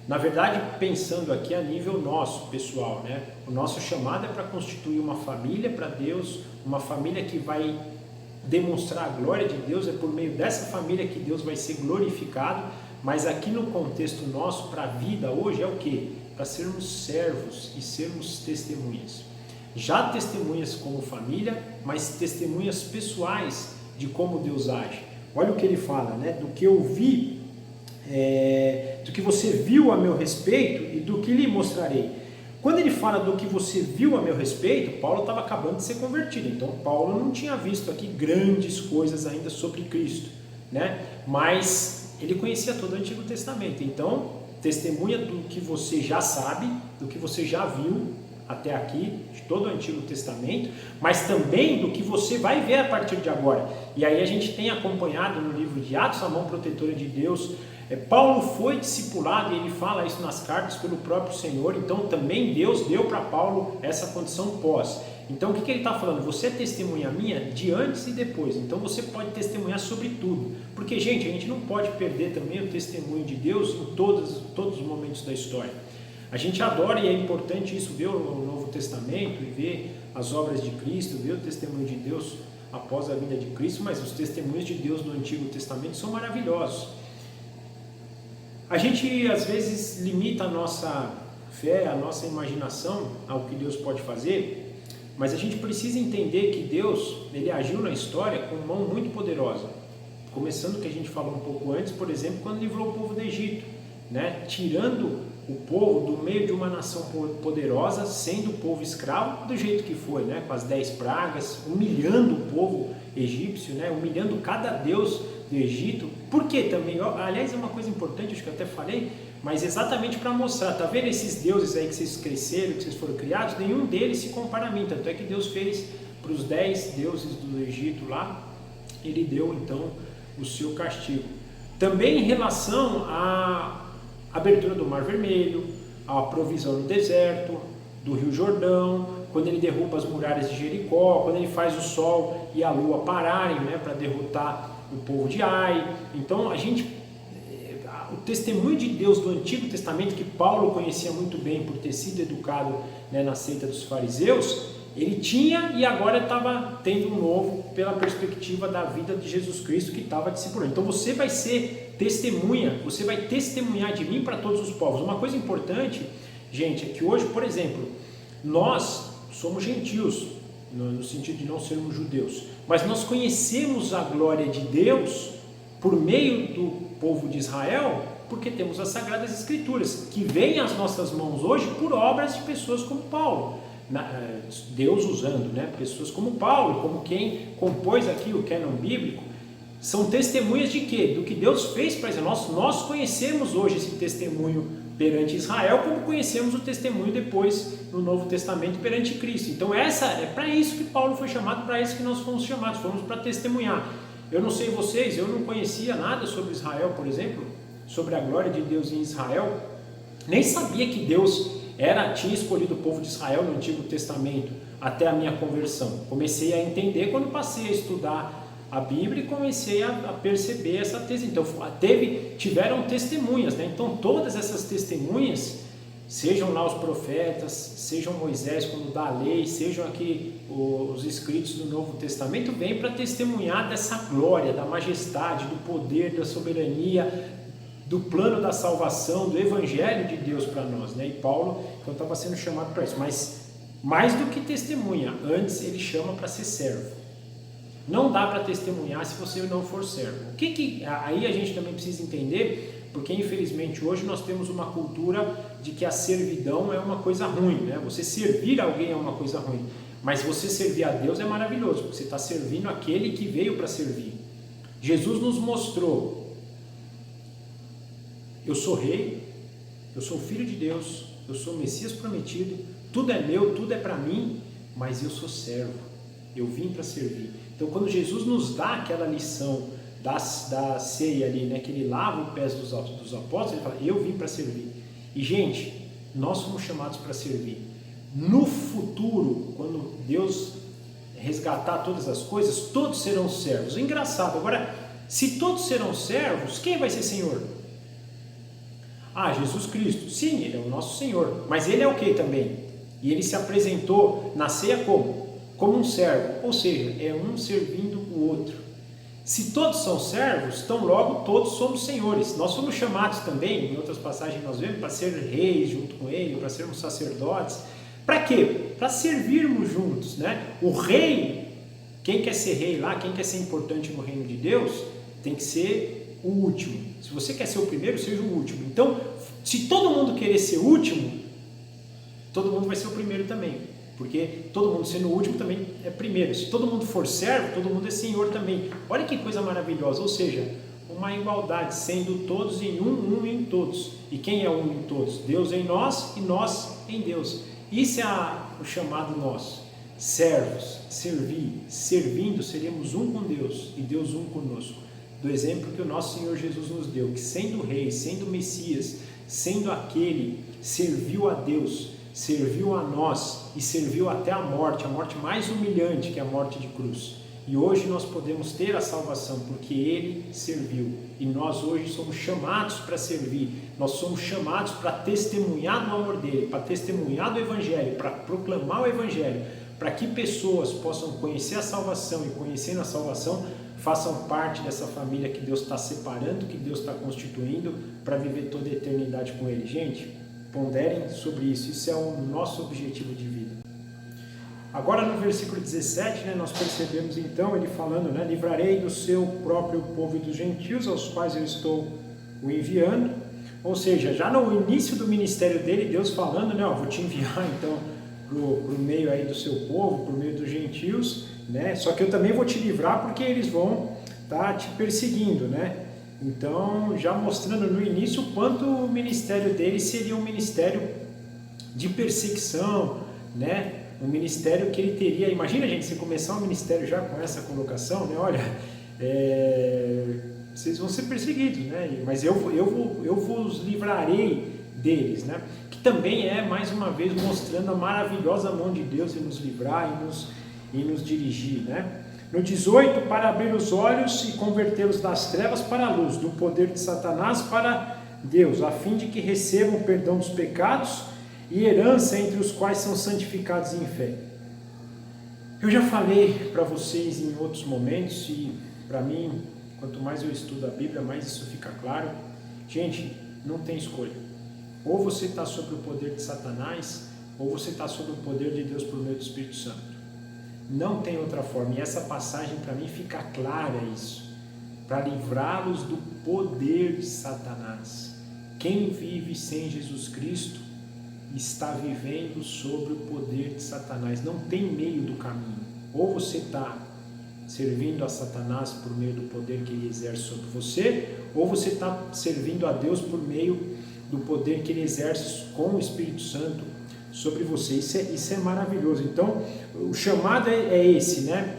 Na verdade, pensando aqui a nível nosso, pessoal, né? O nosso chamado é para constituir uma família para Deus, uma família que vai demonstrar a glória de Deus, é por meio dessa família que Deus vai ser glorificado, mas aqui no contexto nosso, para a vida hoje, é o quê? Para sermos servos e sermos testemunhas. Já testemunhas como família, mas testemunhas pessoais de como Deus age. Olha o que ele fala, né? Do que eu vi, do que você viu a meu respeito e do que lhe mostrarei. Quando ele fala do que você viu a meu respeito, Paulo estava acabando de ser convertido, então Paulo não tinha visto aqui grandes coisas ainda sobre Cristo, né? Mas ele conhecia todo o Antigo Testamento, então testemunha do que você já sabe, do que você já viu até aqui, de todo o Antigo Testamento, mas também do que você vai ver a partir de agora. E aí a gente tem acompanhado no livro de Atos, a mão protetora de Deus. Paulo foi discipulado, e ele fala isso nas cartas, pelo próprio Senhor, então também Deus deu para Paulo essa condição pós. Então o que ele está falando? Você é testemunha minha de antes e depois, então você pode testemunhar sobre tudo, porque gente, a gente não pode perder também o testemunho de Deus em todos os momentos da história. A gente adora, e é importante isso, ver o Novo Testamento e ver as obras de Cristo, ver o testemunho de Deus após a vida de Cristo, mas os testemunhos de Deus do Antigo Testamento são maravilhosos. A gente às vezes limita a nossa fé, a nossa imaginação ao que Deus pode fazer, mas a gente precisa entender que Deus, ele agiu na história com uma mão muito poderosa. Começando o que a gente falou um pouco antes, por exemplo, quando livrou o povo do Egito, né? Tirando o povo do meio de uma nação poderosa, sendo o povo escravo do jeito que foi, né? Com as 10 pragas, humilhando o povo egípcio, né? Humilhando cada deus do Egito. Por quê também? Aliás, é uma coisa importante, acho que eu até falei, mas exatamente para mostrar, tá vendo esses deuses aí que vocês cresceram, que vocês foram criados? Nenhum deles se compara a mim, tanto é que Deus fez para os 10 deuses do Egito lá, ele deu então o seu castigo. Também em relação à abertura do Mar Vermelho, a provisão no deserto, do Rio Jordão, quando ele derruba as muralhas de Jericó, quando ele faz o sol e a lua pararem, né, para derrotar o povo de Ai. Então o testemunho de Deus do Antigo Testamento, que Paulo conhecia muito bem por ter sido educado, né, na seita dos fariseus, ele tinha e agora estava tendo um novo pela perspectiva da vida de Jesus Cristo que estava discipulando. Então você vai ser testemunha, você vai testemunhar de mim para todos os povos. Uma coisa importante, gente, é que hoje, por exemplo, nós somos gentios, no sentido de não sermos judeus, mas nós conhecemos a glória de Deus por meio do povo de Israel, porque temos as Sagradas Escrituras, que vêm às nossas mãos hoje por obras de pessoas como Paulo. Deus usando, né, pessoas como Paulo, como quem compôs aqui o cânon bíblico, são testemunhas de quê? Do que Deus fez para nós. Nós conhecemos hoje esse testemunho perante Israel, como conhecemos o testemunho depois no Novo Testamento perante Cristo. Então é para isso que Paulo foi chamado, para isso que nós fomos chamados, fomos para testemunhar. Eu não sei vocês, eu não conhecia nada sobre Israel, por exemplo, sobre a glória de Deus em Israel, nem sabia que Deus tinha escolhido o povo de Israel no Antigo Testamento até a minha conversão. Comecei a entender quando passei a estudar a Bíblia e comecei a perceber essa tese. Então tiveram testemunhas, né? Então todas essas testemunhas, sejam lá os profetas, sejam Moisés quando dá a lei, sejam aqui os escritos do Novo Testamento, vêm para testemunhar dessa glória, da majestade, do poder, da soberania, do plano da salvação, do Evangelho de Deus para nós, né? E Paulo então estava sendo chamado para isso, mas mais do que testemunha, antes ele chama para ser servo. Não dá para testemunhar se você não for servo. Aí a gente também precisa entender, porque infelizmente hoje nós temos uma cultura de que a servidão é uma coisa ruim, né? Você servir alguém é uma coisa ruim. Mas você servir a Deus é maravilhoso, porque você está servindo aquele que veio para servir. Jesus nos mostrou: eu sou rei, eu sou filho de Deus, eu sou o Messias prometido, tudo é meu, tudo é para mim, mas eu sou servo, eu vim para servir. Então, quando Jesus nos dá aquela lição da ceia ali, né, que ele lava os pés dos apóstolos, ele fala: eu vim para servir. E, gente, nós somos chamados para servir. No futuro, quando Deus resgatar todas as coisas, todos serão servos. É engraçado. Agora, se todos serão servos, quem vai ser Senhor? Ah, Jesus Cristo. Sim, Ele é o nosso Senhor. Mas Ele é o que também? E Ele se apresentou na ceia como? Como um servo. Ou seja, é um servindo o outro. Se todos são servos, então logo todos somos senhores. Nós somos chamados também, em outras passagens nós vemos, para ser reis junto com Ele, para sermos sacerdotes. Para quê? Para servirmos juntos, né? O rei, quem quer ser rei lá, quem quer ser importante no reino de Deus, tem que ser o último. Se você quer ser o primeiro, seja o último. Então, se todo mundo querer ser o último, todo mundo vai ser o primeiro também. Porque todo mundo sendo o último também é primeiro. Se todo mundo for servo, todo mundo é senhor também. Olha que coisa maravilhosa. Ou seja, uma igualdade, sendo todos em um em todos. E quem é um em todos? Deus em nós e nós em Deus. Isso é o chamado nosso. Servos, servir, servindo, seremos um com Deus e Deus um conosco. Do exemplo que o nosso Senhor Jesus nos deu, que sendo rei, sendo Messias, sendo aquele, serviu a Deus, serviu a nós e serviu até a morte mais humilhante, que é a morte de cruz. E hoje nós podemos ter a salvação porque Ele serviu. E nós hoje somos chamados para servir. Nós somos chamados para testemunhar do amor dEle, para testemunhar do Evangelho, para proclamar o Evangelho, para que pessoas possam conhecer a salvação e, conhecendo a salvação, façam parte dessa família que Deus está separando, que Deus está constituindo para viver toda a eternidade com Ele. Gente, ponderem sobre isso. Isso é o nosso objetivo de vida. Agora no versículo 17, né, nós percebemos então ele falando, né, livrarei do seu próprio povo e dos gentios, aos quais eu estou o enviando. Ou seja, já no início do ministério dele, Deus falando, né, vou te enviar então para o meio aí do seu povo, para o meio dos gentios, né, só que eu também vou te livrar porque eles vão estar te perseguindo, né. Então, já mostrando no início o quanto o ministério dele seria um ministério de perseguição, né? Um ministério que ele teria... Imagina, gente, você começar um ministério já com essa colocação, né? Olha, vocês vão ser perseguidos, né? Mas eu vos livrarei deles, né? Que também é, mais uma vez, mostrando a maravilhosa mão de Deus em nos livrar e nos dirigir, né? No 18, para abrir os olhos e convertê-los das trevas para a luz, do poder de Satanás para Deus, a fim de que recebam o perdão dos pecados e herança entre os quais são santificados em fé. Eu já falei para vocês em outros momentos e para mim, quanto mais eu estudo a Bíblia, mais isso fica claro. Gente, não tem escolha. Ou você está sob o poder de Satanás, ou você está sob o poder de Deus por meio do Espírito Santo. Não tem outra forma, e essa passagem para mim fica clara isso, para livrá-los do poder de Satanás. Quem vive sem Jesus Cristo está vivendo sobre o poder de Satanás, não tem meio do caminho. Ou você está servindo a Satanás por meio do poder que ele exerce sobre você, ou você está servindo a Deus por meio do poder que ele exerce com o Espírito Santo sobre você. Isso é maravilhoso. Então, o chamado é esse, né?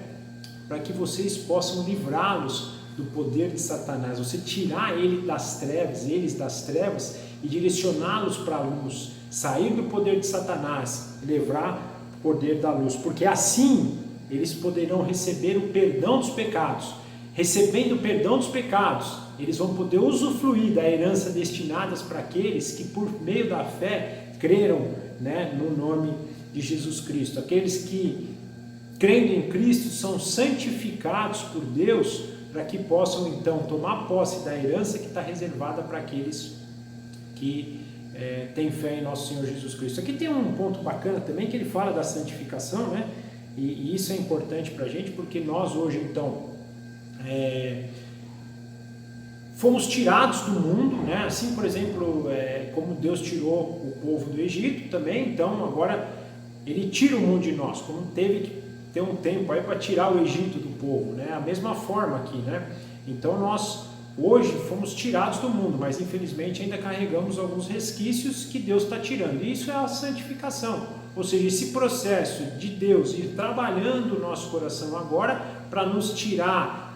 Para que vocês possam livrá-los do poder de Satanás, você tirar eles das trevas e direcioná-los para a luz, sair do poder de Satanás, levar o poder da luz, porque assim eles poderão receber o perdão dos pecados. Recebendo o perdão dos pecados, eles vão poder usufruir da herança destinadas para aqueles que por meio da fé creram, né, no nome de Jesus Cristo. Aqueles que, crendo em Cristo, são santificados por Deus para que possam então tomar posse da herança que está reservada para aqueles que têm fé em nosso Senhor Jesus Cristo. Aqui tem um ponto bacana também que ele fala da santificação, né? E isso é importante para a gente porque nós hoje então fomos tirados do mundo, né? Assim, por exemplo, como Deus tirou o povo do Egito também, então agora Ele tira o mundo de nós, como teve que ter um tempo aí para tirar o Egito do povo, né? A mesma forma aqui, né? Então nós hoje fomos tirados do mundo, mas infelizmente ainda carregamos alguns resquícios que Deus está tirando. E isso é a santificação, ou seja, esse processo de Deus ir trabalhando o nosso coração agora para nos tirar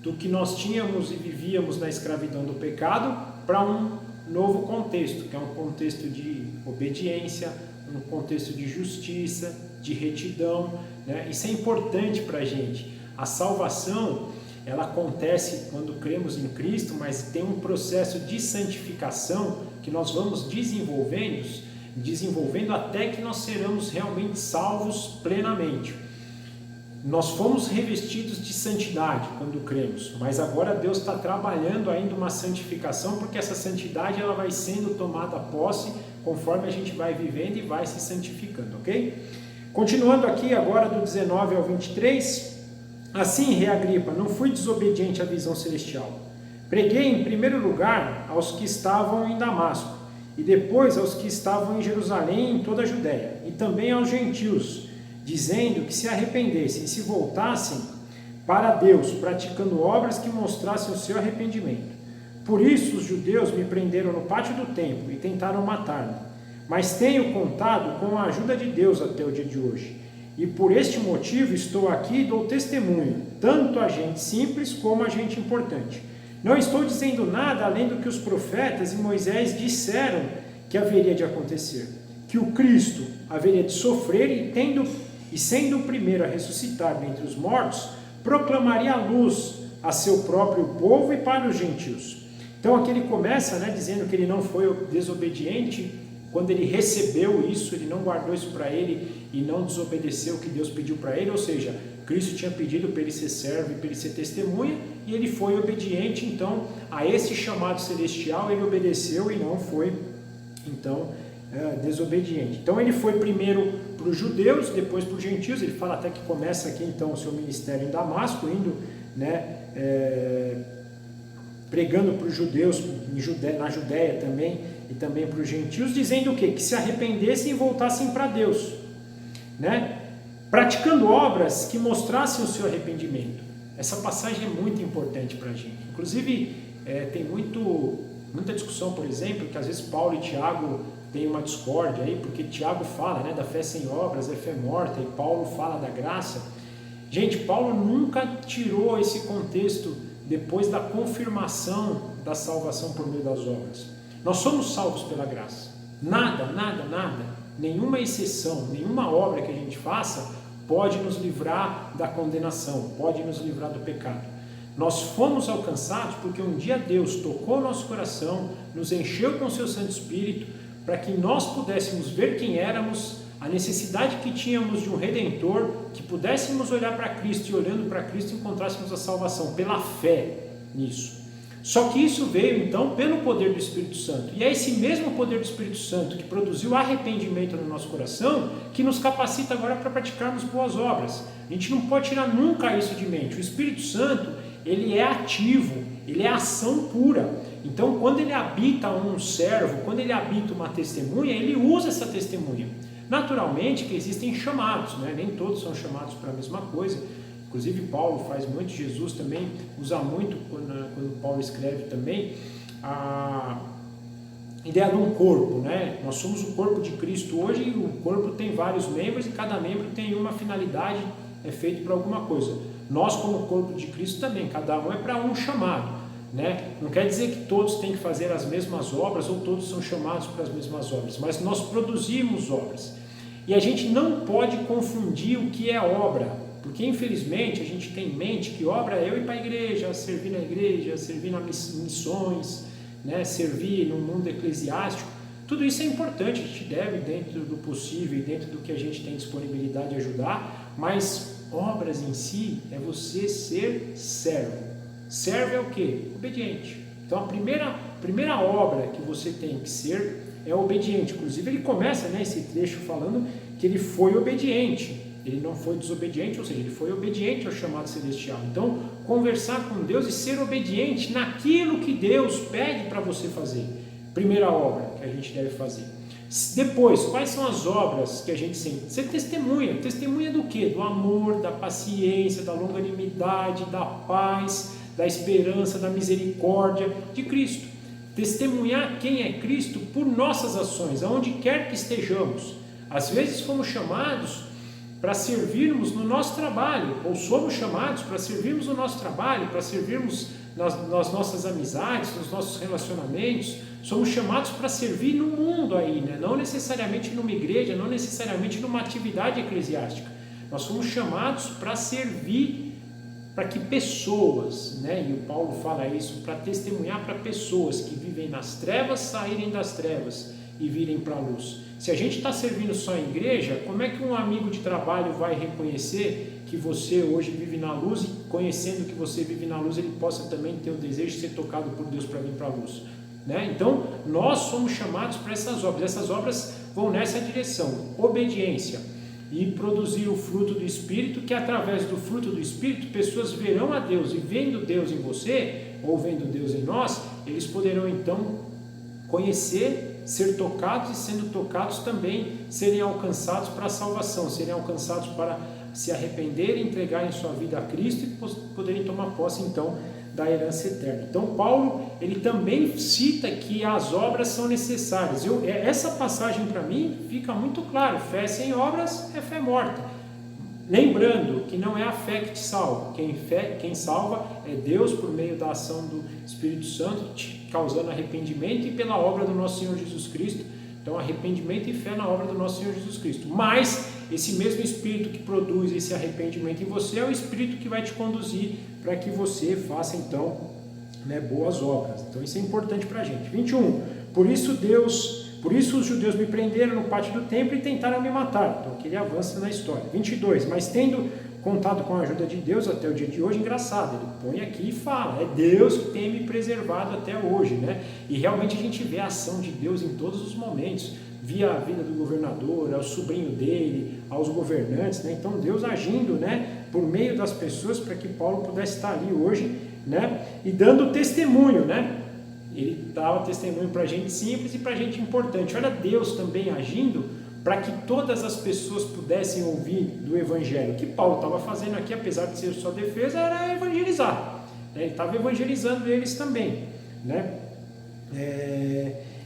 do que nós tínhamos e vivíamos na escravidão do pecado para um novo contexto, que é um contexto de obediência, um contexto de justiça, de retidão, né? Isso é importante para a gente. A salvação, ela acontece quando cremos em Cristo, mas tem um processo de santificação que nós vamos desenvolvendo até que nós seremos realmente salvos plenamente. Nós fomos revestidos de santidade quando cremos, mas agora Deus está trabalhando ainda uma santificação, porque essa santidade ela vai sendo tomada posse conforme a gente vai vivendo e vai se santificando, ok? Continuando aqui agora do 19 ao 23, assim, Rei Agripa, não fui desobediente à visão celestial. Preguei em primeiro lugar aos que estavam em Damasco, e depois aos que estavam em Jerusalém e em toda a Judéia, e também aos gentios, dizendo que se arrependessem e se voltassem para Deus, praticando obras que mostrassem o seu arrependimento. Por isso os judeus me prenderam no pátio do templo e tentaram matar-me. Mas tenho contado com a ajuda de Deus até o dia de hoje. E por este motivo estou aqui e dou testemunho, tanto a gente simples como a gente importante. Não estou dizendo nada além do que os profetas e Moisés disseram que haveria de acontecer. Que o Cristo haveria de sofrer e sendo o primeiro a ressuscitar dentre os mortos, proclamaria a luz a seu próprio povo e para os gentios. Então aqui ele começa, né, dizendo que ele não foi desobediente quando ele recebeu isso, ele não guardou isso para ele e não desobedeceu o que Deus pediu para ele, ou seja, Cristo tinha pedido para ele ser servo e para ele ser testemunha, e ele foi obediente, então, a esse chamado celestial ele obedeceu e não foi, então, desobediente. Então ele foi primeiro para os judeus, depois para os gentios. Ele fala até que começa aqui então o seu ministério em Damasco, indo, né, pregando para os judeus na Judéia também, e também para os gentios, dizendo o quê? Que se arrependessem e voltassem para Deus, né? Praticando obras que mostrassem o seu arrependimento. Essa passagem é muito importante para a gente. Inclusive, tem muita discussão, por exemplo, que às vezes Paulo e Tiago têm uma discórdia aí, porque Tiago fala, né, da fé sem obras é fé morta, e Paulo fala da graça. Gente, Paulo nunca tirou esse contexto depois da confirmação da salvação por meio das obras. Nós somos salvos pela graça. Nada, nenhuma exceção, nenhuma obra que a gente faça pode nos livrar da condenação, pode nos livrar do pecado. Nós fomos alcançados porque um dia Deus tocou nosso coração, nos encheu com seu Santo Espírito, para que nós pudéssemos ver quem éramos, a necessidade que tínhamos de um Redentor, que pudéssemos olhar para Cristo e olhando para Cristo encontrássemos a salvação pela fé nisso. Só que isso veio então pelo poder do Espírito Santo, e é esse mesmo poder do Espírito Santo que produziu arrependimento no nosso coração, que nos capacita agora para praticarmos boas obras. A gente não pode tirar nunca isso de mente. O Espírito Santo, ele é ativo, ele é ação pura. Então quando ele habita um servo, quando ele habita uma testemunha, ele usa essa testemunha. Naturalmente que existem chamados, né? Nem todos são chamados para a mesma coisa. Inclusive Paulo faz muito, Jesus também usa muito, quando Paulo escreve também, a ideia de um corpo, né? Nós somos o corpo de Cristo hoje, e o corpo tem vários membros e cada membro tem uma finalidade, é feito para alguma coisa. Nós, como corpo de Cristo também, cada um é para um chamado, né? Não quer dizer que todos têm que fazer as mesmas obras ou todos são chamados para as mesmas obras, mas nós produzimos obras. E a gente não pode confundir o que é obra, porque infelizmente a gente tem em mente que obra é eu ir para a igreja, servir na igreja, servir nas missões, né, servir no mundo eclesiástico. Tudo isso é importante, a gente deve, dentro do possível e dentro do que a gente tem disponibilidade, ajudar, mas obras em si é você ser servo. Servo é o quê? Obediente. Então a primeira obra que você tem que ser é obediente. Inclusive ele começa, né, esse trecho falando que ele foi obediente. Ele não foi desobediente, ou seja, ele foi obediente ao chamado celestial. Então, conversar com Deus e ser obediente naquilo que Deus pede para você fazer. Primeira obra que a gente deve fazer. Depois, quais são as obras que a gente sente? Você testemunha. Testemunha do quê? Do amor, da paciência, da longanimidade, da paz, da esperança, da misericórdia de Cristo. Testemunhar quem é Cristo por nossas ações, aonde quer que estejamos. Às vezes fomos chamados para servirmos no nosso trabalho, ou somos chamados para servirmos no nosso trabalho, para servirmos nas nossas amizades, nos nossos relacionamentos. Somos chamados para servir no mundo aí, né? Não necessariamente numa igreja, não necessariamente numa atividade eclesiástica. Nós somos chamados para servir, para que pessoas, né? E o Paulo fala isso, para testemunhar para pessoas que vivem nas trevas, saírem das trevas e virem para a luz. Se a gente está servindo só em igreja, como é que um amigo de trabalho vai reconhecer que você hoje vive na luz e, conhecendo que você vive na luz, ele possa também ter o desejo de ser tocado por Deus para vir para a luz? Né? Então, nós somos chamados para essas obras. Essas obras vão nessa direção: obediência e produzir o fruto do Espírito, que através do fruto do Espírito, pessoas verão a Deus, e vendo Deus em você, ou vendo Deus em nós, eles poderão então conhecer, ser tocados, e sendo tocados também serem alcançados para a salvação, serem alcançados para se arrependerem, entregarem sua vida a Cristo e poderem tomar posse então da herança eterna. Então Paulo, ele também cita que as obras são necessárias. Essa passagem para mim fica muito claro: fé sem obras é fé morta. Lembrando que não é a fé que te salva, quem salva é Deus por meio da ação do Espírito Santo, te causando arrependimento, e pela obra do nosso Senhor Jesus Cristo. Então, arrependimento e fé na obra do nosso Senhor Jesus Cristo. Mas esse mesmo Espírito que produz esse arrependimento em você é o Espírito que vai te conduzir para que você faça então, né, boas obras. Então isso é importante para a gente. 21. Por isso os judeus me prenderam no pátio do templo e tentaram me matar. Então aqui ele avança na história. 22. Mas tendo contado com a ajuda de Deus até o dia de hoje, engraçado, ele põe aqui e fala: é Deus que tem me preservado até hoje, né? E realmente a gente vê a ação de Deus em todos os momentos, via a vida do governador, ao sobrinho dele, aos governantes, né? Então Deus agindo, né, por meio das pessoas para que Paulo pudesse estar ali hoje, né, e dando testemunho, né? Ele dava testemunho para gente simples e para gente importante. Olha Deus também agindo para que todas as pessoas pudessem ouvir do Evangelho. O que Paulo estava fazendo aqui, apesar de ser sua defesa, era evangelizar. Ele estava evangelizando eles também, né?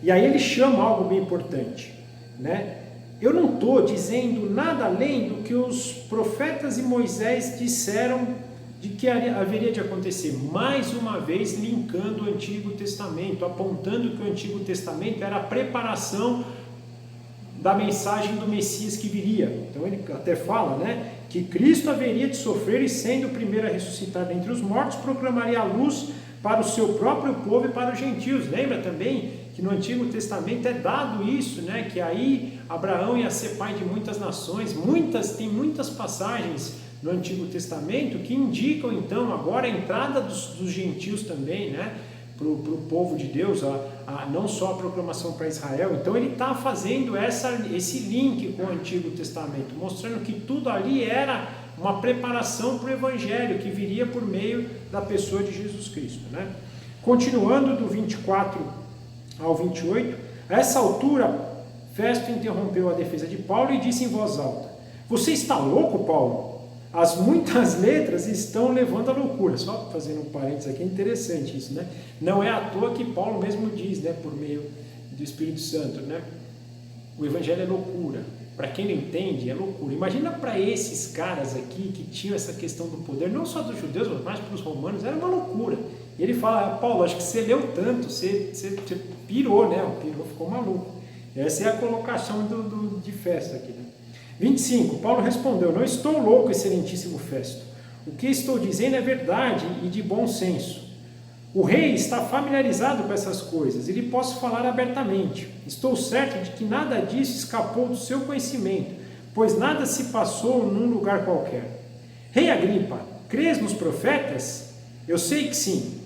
E aí ele chama algo bem importante, né? Eu não estou dizendo nada além do que os profetas e Moisés disseram de que haveria de acontecer. Mais uma vez linkando o Antigo Testamento, apontando que o Antigo Testamento era a preparação da mensagem do Messias que viria. Então ele até fala, né, que Cristo haveria de sofrer e, sendo o primeiro a ressuscitar dentre os mortos, proclamaria a luz para o seu próprio povo e para os gentios. Lembra também que no Antigo Testamento é dado isso, né, que aí Abraão ia ser pai de muitas nações. Tem muitas passagens no Antigo Testamento que indicam então agora a entrada dos gentios também, né, para o povo de Deus, não só a proclamação para Israel. Então ele está fazendo esse link com o Antigo Testamento, mostrando que tudo ali era uma preparação para o Evangelho que viria por meio da pessoa de Jesus Cristo, né? Continuando do 24 ao 28, a essa altura Festo interrompeu a defesa de Paulo e disse em voz alta: você está louco, Paulo? As muitas letras estão levando à loucura. Só fazendo um parênteses aqui, é interessante isso, né? Não é à toa que Paulo mesmo diz, né, por meio do Espírito Santo, né? O Evangelho é loucura. Para quem não entende, é loucura. Imagina para esses caras aqui que tinham essa questão do poder, não só dos judeus, mas para os romanos, era uma loucura. E ele fala: Paulo, acho que você leu tanto, você pirou, né? Pirou, ficou maluco. Essa é a colocação de Festo aqui, né? 25. Paulo respondeu: não estou louco, excelentíssimo Festo. O que estou dizendo é verdade e de bom senso. O rei está familiarizado com essas coisas e lhe posso falar abertamente. Estou certo de que nada disso escapou do seu conhecimento, pois nada se passou num lugar qualquer. Rei Agripa, crês nos profetas? Eu sei que sim.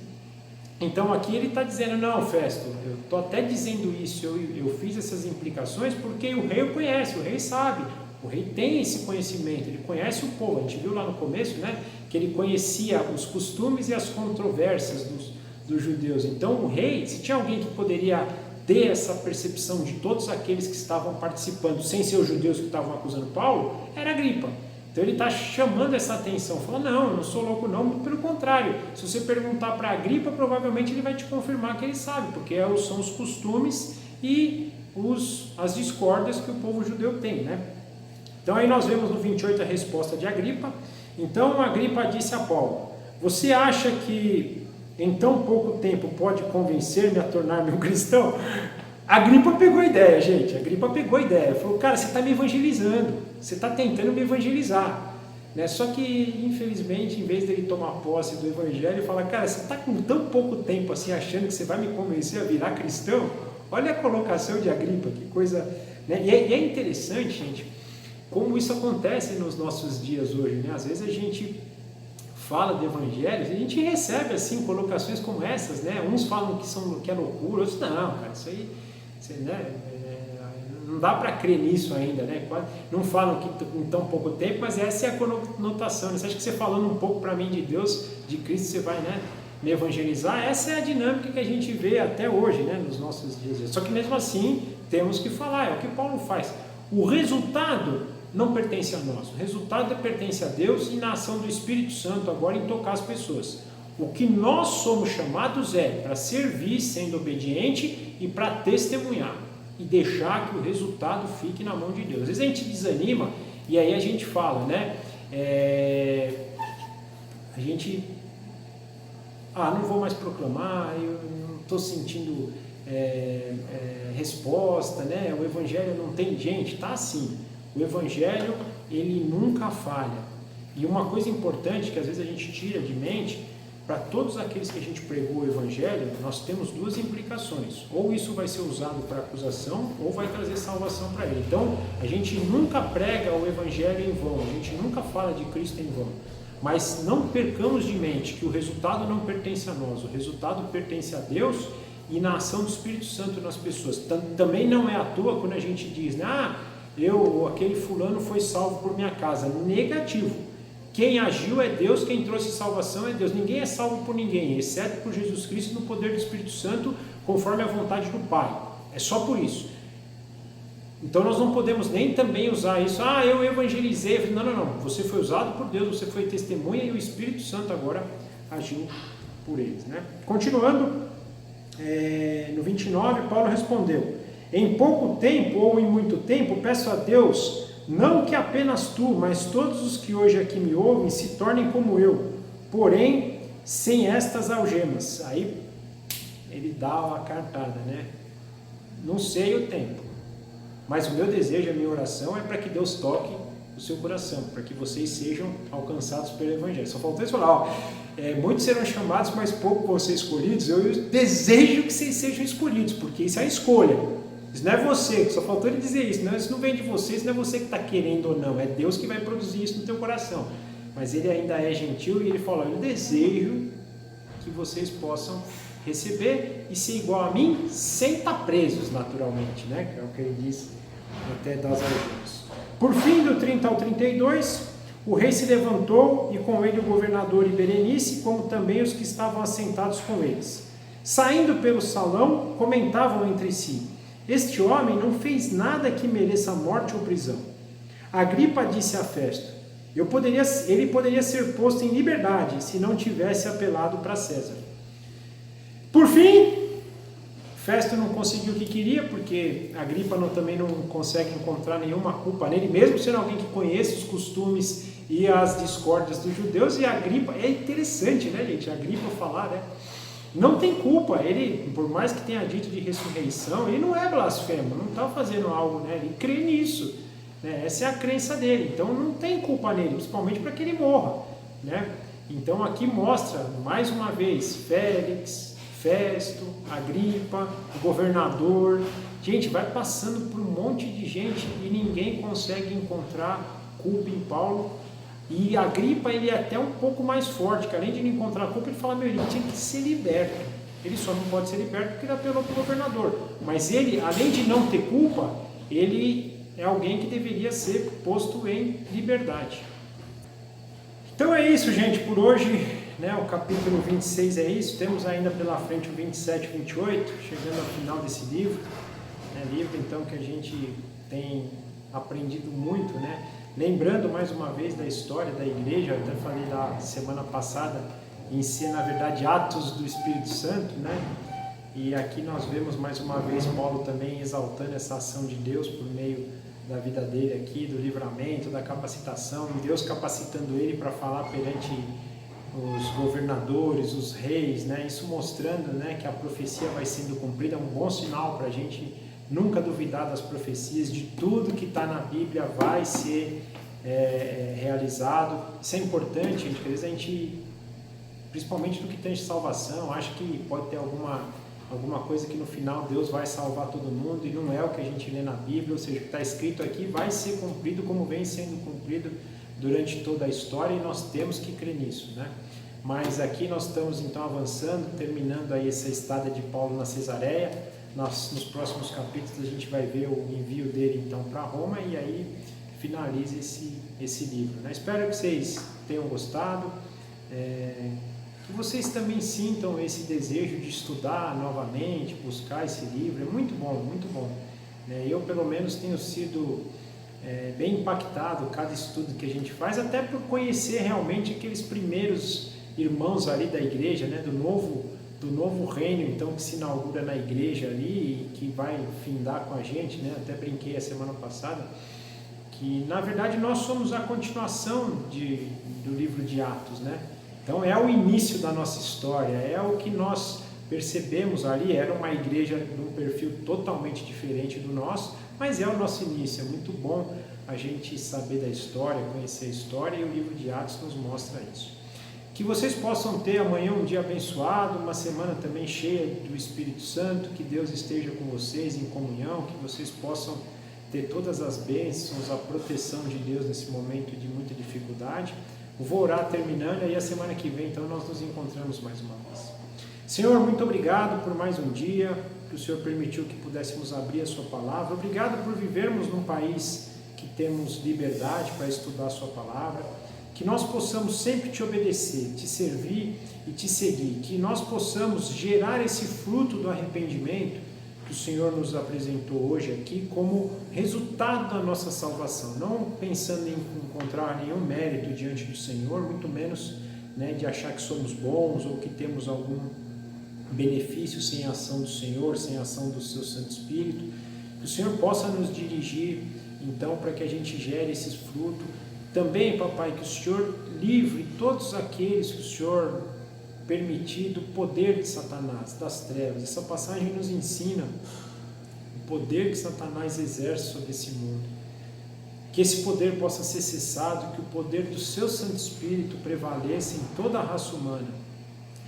Então aqui ele está dizendo: não, Festo, eu estou até dizendo isso, eu fiz essas implicações porque o rei o conhece, o rei sabe. O rei tem esse conhecimento, ele conhece o povo. A gente viu lá no começo, né, que ele conhecia os costumes e as controvérsias dos judeus. Então o rei, se tinha alguém que poderia ter essa percepção de todos aqueles que estavam participando, sem ser os judeus que estavam acusando Paulo, era Agripa. Então ele está chamando essa atenção, falando, não, eu não sou louco não, muito pelo contrário, se você perguntar para Agripa, provavelmente ele vai te confirmar que ele sabe, porque são os costumes e as discórdias que o povo judeu tem, né? Então aí nós vemos no 28 a resposta de Agripa. Então Agripa disse a Paulo, você acha que em tão pouco tempo pode convencer-me a tornar-me um cristão? Agripa pegou a ideia, gente. Agripa pegou a ideia. Falou, cara, você está me evangelizando. Você está tentando me evangelizar. Né? Só que, infelizmente, em vez dele tomar posse do evangelho, ele fala, cara, você está com tão pouco tempo assim, achando que você vai me convencer a virar cristão? Olha a colocação de Agripa, que coisa... Né? E é interessante, gente, como isso acontece nos nossos dias hoje. Né? Às vezes a gente fala de evangelhos e a gente recebe assim colocações como essas, né? Uns falam que é loucura, outros não, cara, isso aí, né? Não dá para crer nisso ainda, né? Não falam que em tão pouco tempo, mas essa é a conotação. Né? Você acha que você falando um pouco para mim de Deus, de Cristo, você vai, né, me evangelizar? Essa é a dinâmica que a gente vê até hoje, né, nos nossos dias. Só que mesmo assim temos que falar, é o que Paulo faz. O resultado não pertence a nós, o resultado pertence a Deus e na ação do Espírito Santo agora em tocar as pessoas. O que nós somos chamados é para servir sendo obediente e para testemunhar e deixar que o resultado fique na mão de Deus. Às vezes a gente desanima e aí a gente fala, né? A gente, não vou mais proclamar, eu não estou sentindo resposta, né? O evangelho não tem gente, tá assim. O evangelho, ele nunca falha. E uma coisa importante que às vezes a gente tira de mente, para todos aqueles que a gente pregou o evangelho, nós temos duas implicações. Ou isso vai ser usado para acusação, ou vai trazer salvação para ele. Então, a gente nunca prega o evangelho em vão, a gente nunca fala de Cristo em vão. Mas não percamos de mente que o resultado não pertence a nós, o resultado pertence a Deus e na ação do Espírito Santo nas pessoas. Também não é à toa quando a gente diz, né, aquele fulano foi salvo por minha casa. Negativo. Quem agiu é Deus, quem trouxe salvação é Deus. Ninguém é salvo por ninguém, exceto por Jesus Cristo no poder do Espírito Santo, conforme a vontade do Pai. É só por isso. Então nós não podemos nem também usar isso, eu evangelizei. Não. Você foi usado por Deus, você foi testemunha e o Espírito Santo agora agiu por eles. Né? Continuando, no 29, Paulo respondeu, em pouco tempo ou em muito tempo, peço a Deus, não que apenas tu, mas todos os que hoje aqui me ouvem se tornem como eu, porém, sem estas algemas. Aí ele dá uma cartada, né? Não sei o tempo, mas o meu desejo, a minha oração é para que Deus toque o seu coração, para que vocês sejam alcançados pelo Evangelho. Só faltou isso falar, muitos serão chamados, mas poucos vão ser escolhidos. Eu desejo que vocês sejam escolhidos, porque isso é a escolha. Isso não é você, só faltou ele dizer isso. Não, isso não vem de você, isso não é você que está querendo ou não, é Deus que vai produzir isso no teu coração. Mas ele ainda é gentil e ele fala, eu desejo que vocês possam receber e ser igual a mim, sem estar presos naturalmente, né? Que é o que ele diz até das algemas. Por fim, do 30 ao 32, o rei se levantou e com ele o governador e Berenice, como também os que estavam assentados com eles. Saindo pelo salão, comentavam entre si, este homem não fez nada que mereça morte ou prisão. Agripa disse a Festo, ele poderia ser posto em liberdade se não tivesse apelado para César. Por fim, Festo não conseguiu o que queria, porque Agripa também não consegue encontrar nenhuma culpa nele, mesmo sendo alguém que conhece os costumes e as discórdias dos judeus. E Agripa, é interessante, né, gente? Agripa falar, né? Não tem culpa, ele, por mais que tenha dito de ressurreição, ele não é blasfemo, não está fazendo algo, né? Ele crê nisso, né? Essa é a crença dele, então não tem culpa nele, principalmente para que ele morra, né? Então aqui mostra, mais uma vez, Félix, Festo, Agripa, o governador, gente, vai passando por um monte de gente e ninguém consegue encontrar culpa em Paulo. E Agripa, ele é até um pouco mais forte, que além de não encontrar culpa, ele fala, ele tinha que ser liberto. Ele só não pode ser liberto porque ele apelou para o governador. Mas ele, além de não ter culpa, ele é alguém que deveria ser posto em liberdade. Então é isso, gente, por hoje né? O capítulo 26 é isso, temos ainda pela frente o 27 e 28, chegando ao final desse livro, né? Livro então que a gente tem aprendido muito, né? Lembrando mais uma vez da história da igreja, eu até falei da semana passada, em si, na verdade, atos do Espírito Santo, né? E aqui nós vemos mais uma vez Paulo também exaltando essa ação de Deus por meio da vida dele aqui, do livramento, da capacitação, Deus capacitando ele para falar perante os governadores, os reis, né? Isso mostrando, né, que a profecia vai sendo cumprida, é um bom sinal para a gente nunca duvidar das profecias, de tudo que está na Bíblia vai ser realizado. Isso é importante, gente, porque às vezes a gente, principalmente no que tem de salvação, acha que pode ter alguma coisa que no final Deus vai salvar todo mundo, e não é o que a gente lê na Bíblia, ou seja, o que está escrito aqui vai ser cumprido como vem sendo cumprido durante toda a história, e nós temos que crer nisso, né? Mas aqui nós estamos então avançando, terminando aí essa estada de Paulo na Cesareia. Nos próximos capítulos a gente vai ver o envio dele então para Roma, e aí finaliza esse livro, né? Espero que vocês tenham gostado, que vocês também sintam esse desejo de estudar novamente, buscar esse livro. É muito bom, né? Eu pelo menos tenho sido bem impactado cada estudo que a gente faz, até por conhecer realmente aqueles primeiros irmãos ali da igreja, né? do novo reino então que se inaugura na igreja ali e que vai findar com a gente, né? Até brinquei a semana passada que na verdade nós somos a continuação do livro de Atos, né? Então é o início da nossa história, é o que nós percebemos ali. Era uma igreja de um perfil totalmente diferente do nosso, mas é o nosso início. É muito bom a gente saber da história, conhecer a história, e o livro de Atos nos mostra isso. Que vocês possam ter amanhã um dia abençoado, uma semana também cheia do Espírito Santo, que Deus esteja com vocês em comunhão, que vocês possam ter todas as bênçãos, a proteção de Deus nesse momento de muita dificuldade. Eu vou orar terminando, e aí a semana que vem então nós nos encontramos mais uma vez. Senhor, muito obrigado por mais um dia, que o Senhor permitiu que pudéssemos abrir a sua palavra. Obrigado por vivermos num país que temos liberdade para estudar a sua palavra. Que nós possamos sempre te obedecer, te servir e te seguir. Que nós possamos gerar esse fruto do arrependimento que o Senhor nos apresentou hoje aqui como resultado da nossa salvação. Não pensando em encontrar nenhum mérito diante do Senhor, muito menos, né, de achar que somos bons ou que temos algum benefício sem a ação do Senhor, sem a ação do seu Santo Espírito. Que o Senhor possa nos dirigir, então, para que a gente gere esses frutos. Também, papai, que o Senhor livre todos aqueles que o Senhor permitir do poder de Satanás, das trevas. Essa passagem nos ensina o poder que Satanás exerce sobre esse mundo. Que esse poder possa ser cessado, que o poder do seu Santo Espírito prevaleça em toda a raça humana,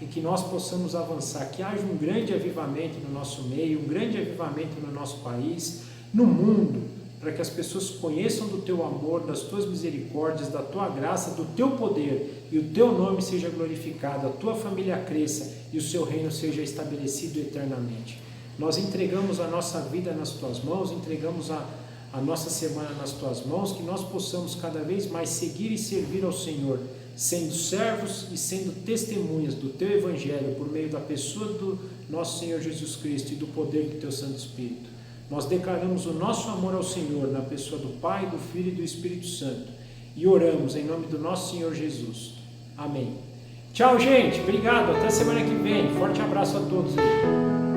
e que nós possamos avançar, que haja um grande avivamento no nosso meio, um grande avivamento no nosso país, no mundo, para que as pessoas conheçam do teu amor, das tuas misericórdias, da tua graça, do teu poder, e o teu nome seja glorificado, a tua família cresça e o seu reino seja estabelecido eternamente. Nós entregamos a nossa vida nas tuas mãos, entregamos a nossa semana nas tuas mãos, que nós possamos cada vez mais seguir e servir ao Senhor, sendo servos e sendo testemunhas do teu evangelho por meio da pessoa do nosso Senhor Jesus Cristo e do poder do teu Santo Espírito. Nós declaramos o nosso amor ao Senhor na pessoa do Pai, do Filho e do Espírito Santo, e oramos em nome do nosso Senhor Jesus. Amém. Tchau, gente. Obrigado. Até semana que vem. Forte abraço a todos aí.